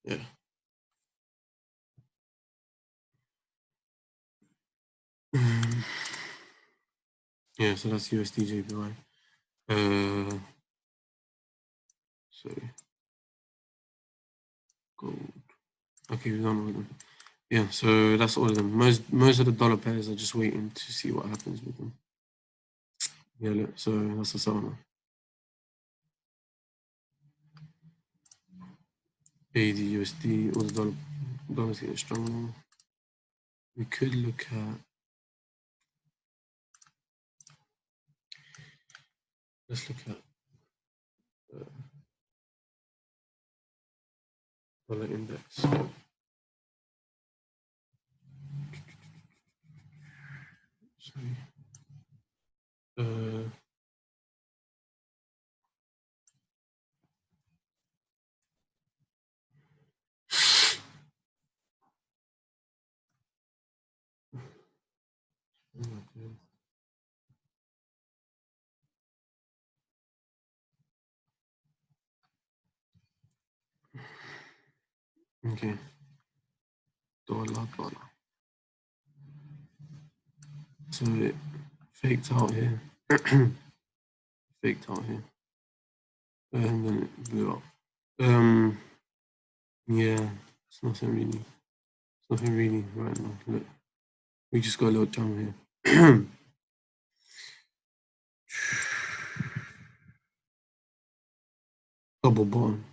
Yeah. Yeah, so that's USD JPY. Sorry. Gold. Okay, we've done all of them. Yeah, so that's all of them. Most of the dollar pairs are just waiting to see what happens with them. Yeah, look, so that's the sell now. AD USD, all the dollars getting stronger. We could look at, let's look at dollar index. Sorry. Okay. Dollar. So it faked out here. Faked out here. And then it blew up. Yeah, it's nothing really right now. Look, we just got a little jump here. Double bottom.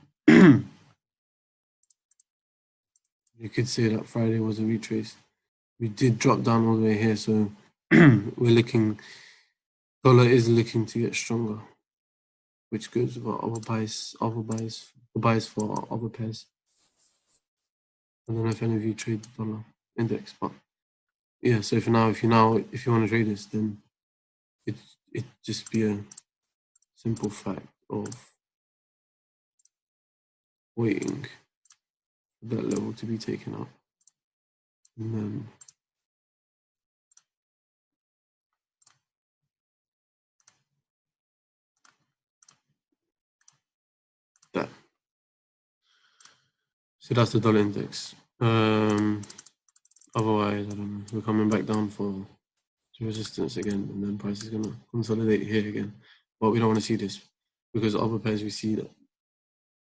You could say that Friday was a retrace. We did drop down all the way here, so we're looking. Dollar is looking to get stronger, which goes with our other buys for other pairs. I don't know if any of you trade the dollar index, but yeah. So if you want to trade this, then it just be a simple fact of waiting for that level to be taken out, and then that. So that's the dollar index. Otherwise, I don't know. We're coming back down for resistance again, and then price is gonna consolidate here again. But we don't want to see this because other pairs we see that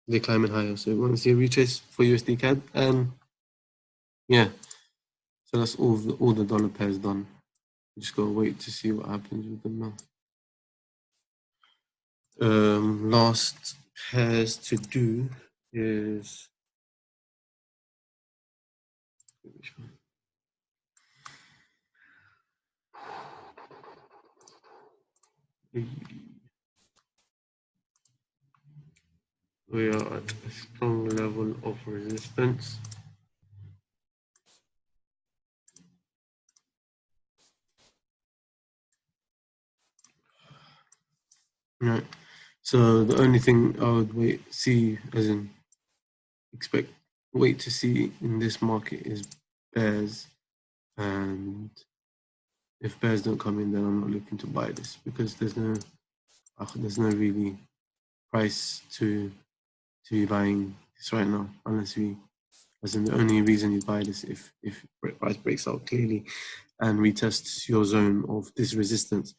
they're climbing higher. So we want to see a retrace for USD CAD, and yeah. So that's all the dollar pairs done. We just gotta wait to see what happens with them now. Last pairs to do is which one? We are at a strong level of resistance. Right. So the only thing I would wait to see in this market is bears, and if bears don't come in, then I'm not looking to buy this because there's no really price to be buying this right now, unless the only reason you buy this if price breaks out clearly and retests your zone of this resistance.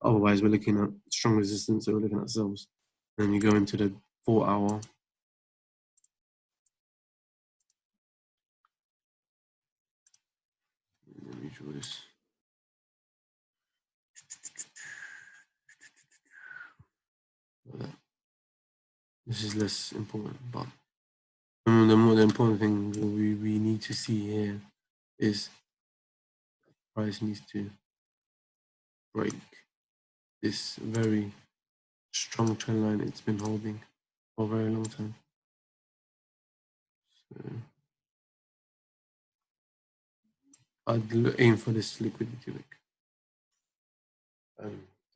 Otherwise, we're looking at strong resistance, so we're looking at sells. Then you go into the 4 hour. Let me draw this. This is less important, but the important thing we need to see here is price needs to break this very strong trend line it's been holding for a very long time. So I'd aim for this liquidity wick.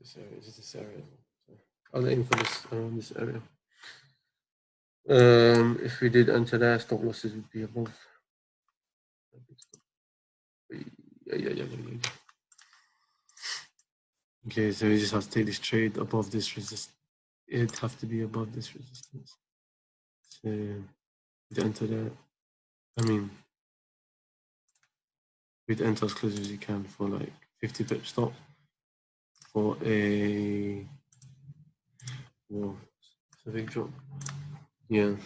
This area is this area. So I'll aim for this around this area. If we did enter there, stop losses would be above. Yeah. Okay, so we just have to take this trade above this resistance. It'd have to be above this resistance. So we'd enter there. I mean, we'd enter as close as you can for like 50 pip stop for a. Whoa, it's a big drop. Yeah.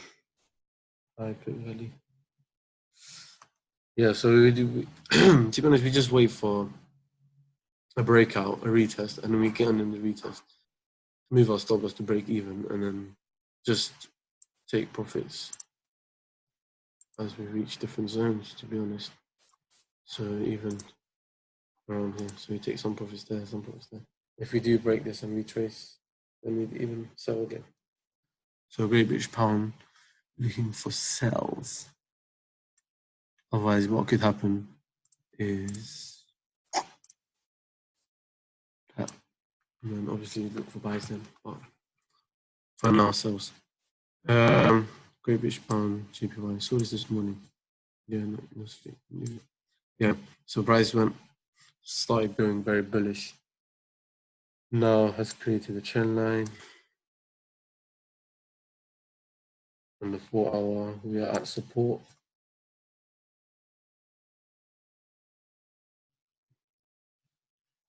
High pip value. Yeah, so we do. To be honest, we just wait for a breakout, a retest, and then we get on in the retest, move our stop loss to break even, and then just take profits as we reach different zones, to be honest. So even around here, so we take some profits there, some profits there. If we do break this and retrace, then we'd even sell again. So Great British Pound looking for sells. Otherwise, what could happen is that, and then obviously look for buys then, but for now, sells. Great British Pound, JPY. Saw this morning. Yeah, yeah. So price started going very bullish. Now has created a trend line. On the 4 hour, we are at support.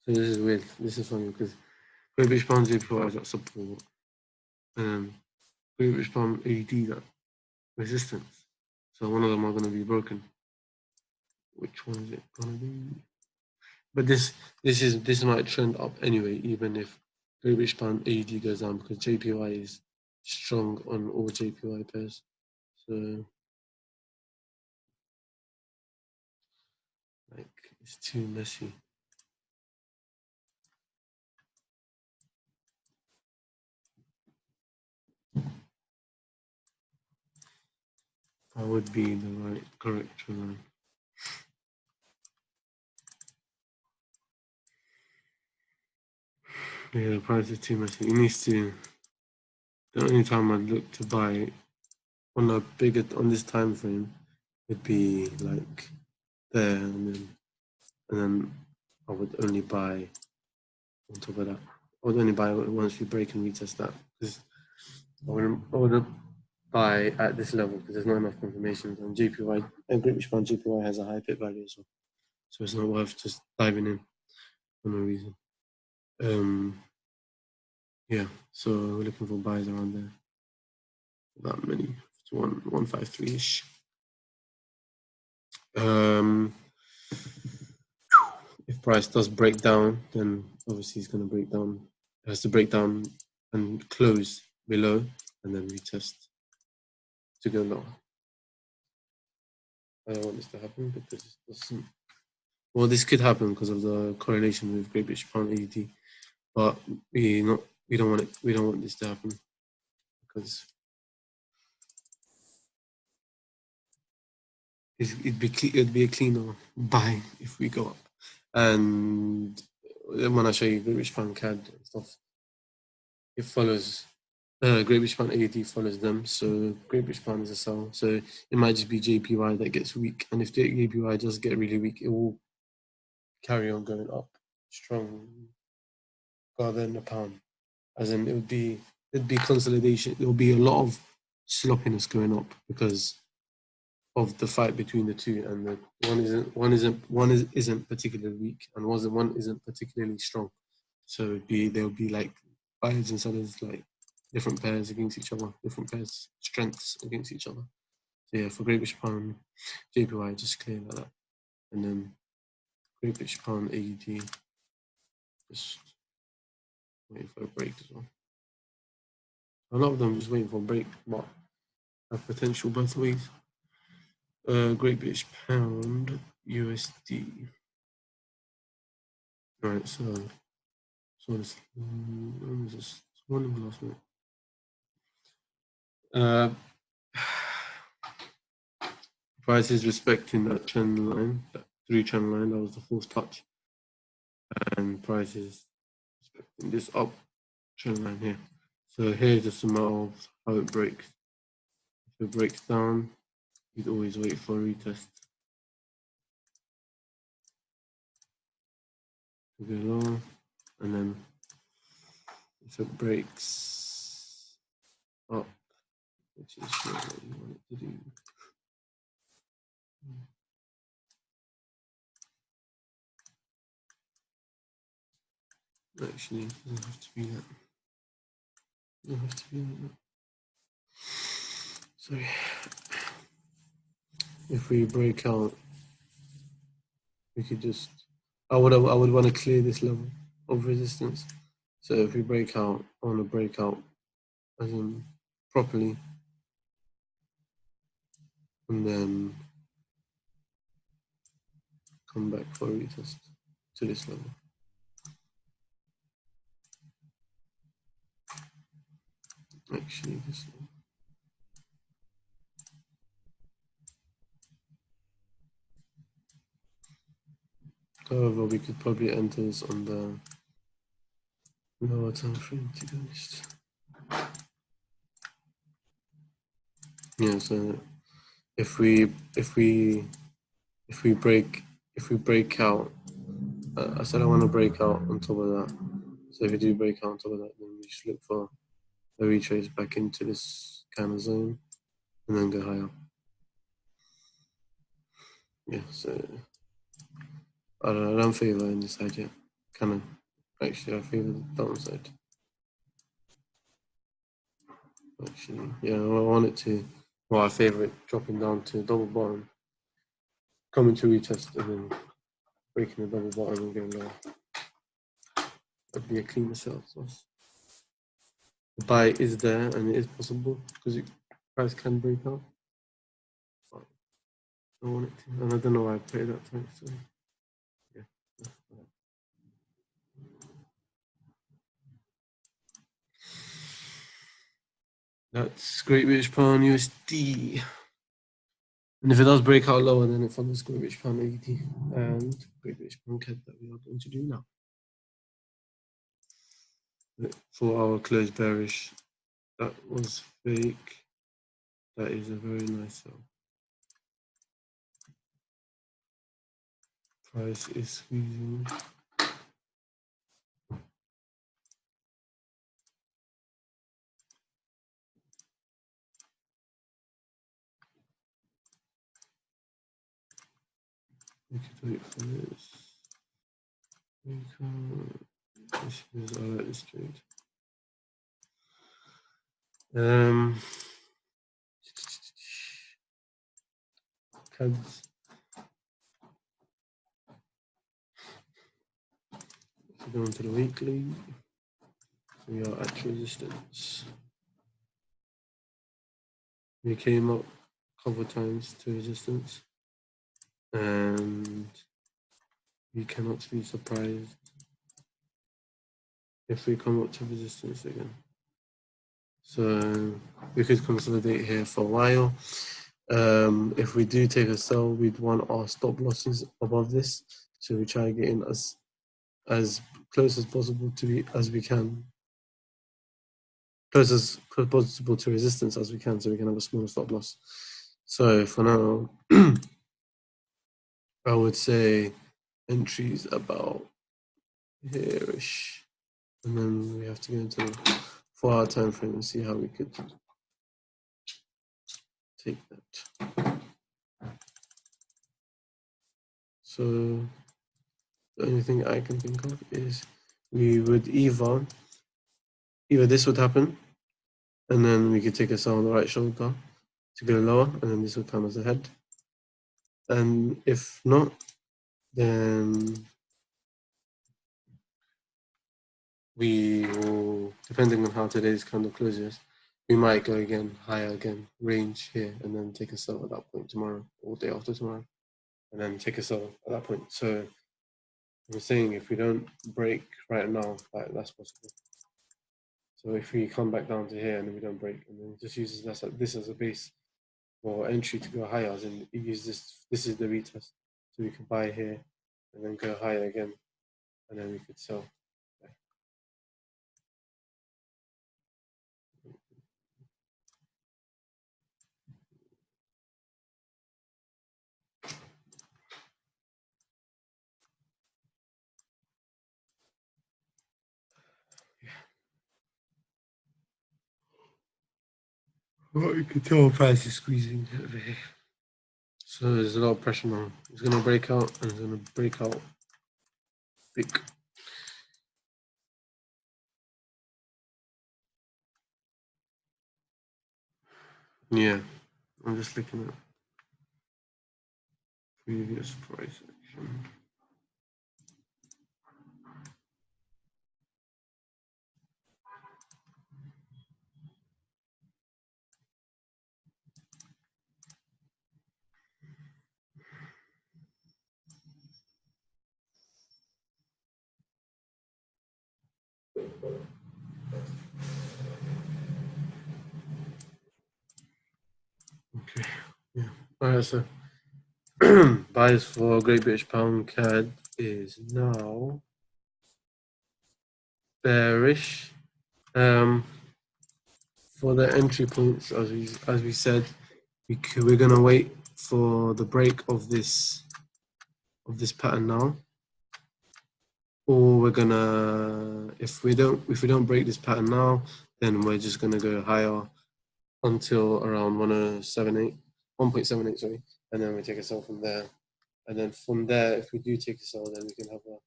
So this is weird. This is funny because Great British Pound JPY is at support, and Great British Pound AD at resistance. So one of them are going to be broken. Which one is it going to be? But this might trend up anyway, even if Great British Pound AD goes down, because JPY is strong on all JPY pairs. So like it's too messy. That would be the correct line. Yeah, the price is too messy. It needs to. The only time I'd look to buy on this time frame would be like there, and then I would only buy on top of that. I would only buy once we break and retest that, because I wouldn't buy at this level because there's not enough confirmations. And JPY and British Pound JPY has a high pit value as well, so it's not worth just diving in for no reason. Yeah, so we're looking for buys around there. That many, 153-ish. if price does break down, then obviously it's going to break down. It has to break down and close below, and then retest to go lower. I don't want this to happen because it doesn't. Well, this could happen because of the correlation with Great British Pound AUD, but we don't want it. We don't want this to happen because it'd be a cleaner buy if we go up. And when I show you Great British Pound CAD and stuff, it follows. Great British Pound AUD follows them, so Great British Pound is a sell. So it might just be JPY that gets weak, and if the JPY does get really weak, it will carry on going up strong rather than the pound. As in, it'd be consolidation. There will be a lot of sloppiness going up because of the fight between the two, and the one isn't particularly weak, and one isn't particularly strong. So there'll be like buyers and sellers, like different pairs against each other, different pairs strengths against each other. So yeah, for Great British Pound, JPY just clear like that, and then Great British Pound AUD just waiting for a break as well. A lot of them just waiting for a break, but have potential both ways. Great British Pound USD. Right, so this one in the last minute. Price is respecting that trend line, that 3 trend line. That was the fourth touch, and price is respecting this up trend line here. So here's just a matter of how it breaks. If it breaks down, you'd always wait for a retest to go low, and then if it breaks up, which is what you want it to do. Actually, it doesn't have to be that. It doesn't have to be that. Sorry. If we break out, we could just. I would want to clear this level of resistance. So if we break out, I want to break out as in properly, and then come back for a retest to this level. Actually, this level. However, we could probably enter this on the lower time frame, to be honest. Yeah, so if we break out, I said I want to break out on top of that. So if we do break out on top of that, then we just look for a retrace back into this kind of zone and then go higher. Yeah, so I don't favor in this side yet. Kind of, actually, I favor the downside. Actually, yeah, I want it to. Well, I favor it dropping down to double bottom, coming to retest, and then breaking the double bottom and going lower. That'd be a cleaner sell for us. The buy is there and it is possible because the price can break out. But I want it to, and I don't know why I put it that time. So yeah. That's Great British Pound USD. And if it does break out lower, then it follows Great British Pound AUD and Great British Pound CAD that we are going to do now. For our close bearish, that was fake. That is a very nice sell. Price is squeezing. We could wait for this. This is, I like this trade. CADs. we go into the weekly, we are at resistance. We came up a couple of times to resistance, and we cannot be surprised if we come up to resistance again. So we could consolidate here for a while. If we do take a sell, we'd want our stop losses above this, so we try getting as close as possible to as we can, close as possible to resistance as we can, so we can have a smaller stop loss. So for now, I would say entries about here-ish, and then we have to go into the 4-hour time frame and see how we could take that. So the only thing I can think of is we would either this would happen, and then we could take a sell on the right shoulder to go lower, and then this would come as a head. And if not, then we will, depending on how today's candle closes, we might go again higher again, range here, and then take a sell at that point tomorrow or day after tomorrow, and then take a sell at that point. So I'm saying if we don't break right now, that's possible. So if we come back down to here and then we don't break, and then just uses this as a base for entry to go higher, as in use this is the retest, so we can buy here and then go higher again, and then we could sell. Well, you can tell price is squeezing over here. So there's a lot of pressure now. It's going to break out, and it's going to break out big. Yeah, I'm just looking at previous price action. Okay, yeah. All right, so buys for Great British Pound CAD is now bearish. For the entry points, as we said, we're gonna wait for the break of this pattern now, or we're gonna if we don't break this pattern now, then we're just gonna go higher until around 1.78, sorry, and then we take a sell from there. And then from there, if we do take a sell, then we can have a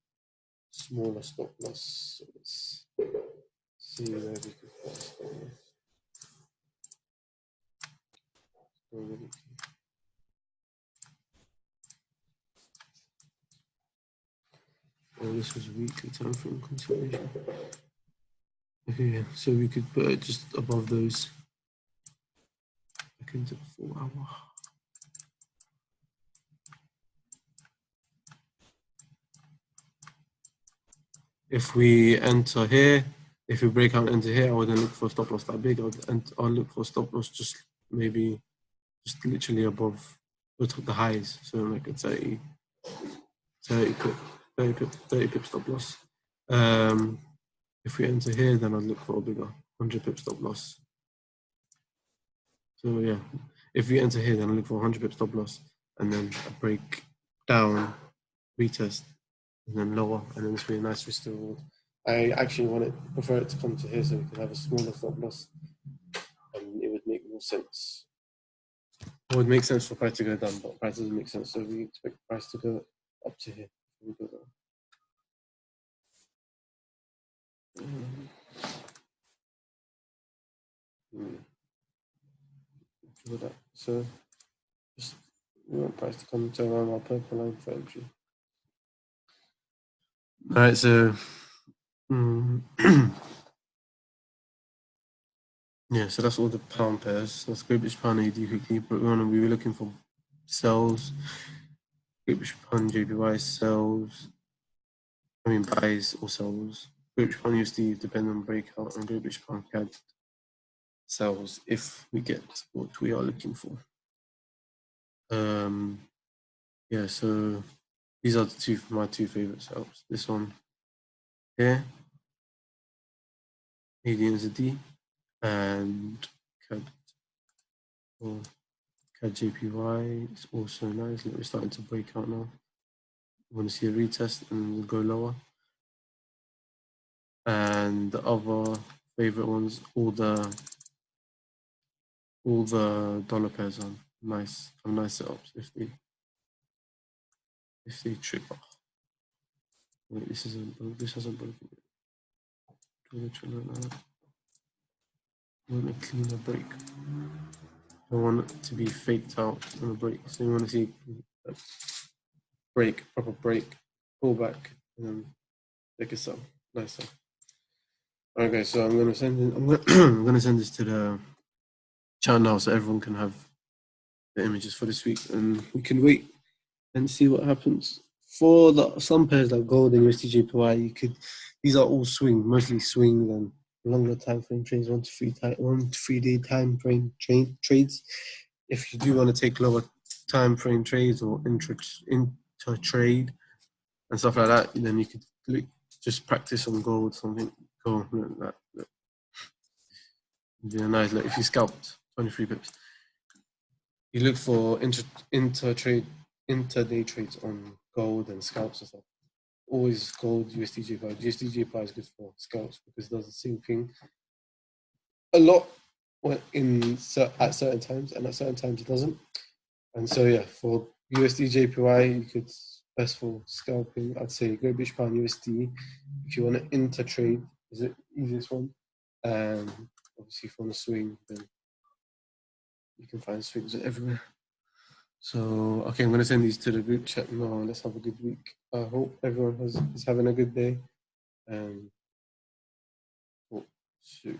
smaller stop loss. So let's see where we can put a stop loss. Oh, this was weekly time frame consideration. Okay, yeah, so we could put it just above those. Back into the 4 hour. If we enter here, if we break out into here, I wouldn't look for a stop loss that big. I'll look for a stop loss just maybe just literally above the highs. So like a 30 pip stop loss. If we enter here, then I'll look for a bigger 100 pip stop loss. So yeah, if we enter here, then I'll look for 100 pip stop loss, and then a break down, retest, and then lower, and then this will be a nice risk to reward. I actually prefer it to come to here so we can have a smaller stop loss, and it would make more sense. It would make sense for price to go down, but price doesn't make sense, so we expect price to go up to here. We go down. So just we want price to come to around our purple line for entry. All right, so Yeah, so that's all the pound pairs. That's Great British Pound AD quickly, but we were looking for sells. Great British Pound JPY sells. I mean buys or sells. Great British Pound USD depend on breakout, and Great British Pound CAD sells if we get what we are looking for. Yeah, so these are my two favorite sells. This one here, AD and ZD, and CAD. Oh, CAD JPY is also nice. We're starting to break out now. I want to see a retest and go lower. And the other favorite ones, all the dollar pairs are nice, have nice setups if they trigger. Wait, this hasn't broken yet. I want a cleaner break. I want it to be faked out on a break. So you want to see a break, proper break, pull back, and then take a sell. Nice sell. Okay, so I'm gonna send I'm gonna send this to the chat now so everyone can have the images for this week, and we can wait and see what happens. For some pairs like gold and USD these are all mostly swings and longer time frame trades, 1 to 3 day time frame trades. If you do want to take lower time frame trades or inter trade and stuff like that, then you could just practice on gold, something. Go look, that. Look. Yeah, nice. Look, if you scalped 23 pips, you look for intraday trades on gold and scalps and stuff. Always gold, USD JPY is good for scalps because it does the same thing a lot at certain times, and at certain times it doesn't. And so yeah, for USD JPY, you could best for scalping. I'd say Great British Pound USD. If you want to inter-trade, is the easiest one. Obviously, if you want to swing, then you can find swings everywhere. So, okay, I'm going to send these to the group chat now. Let's have a good week. I hope everyone is having a good day. And hope to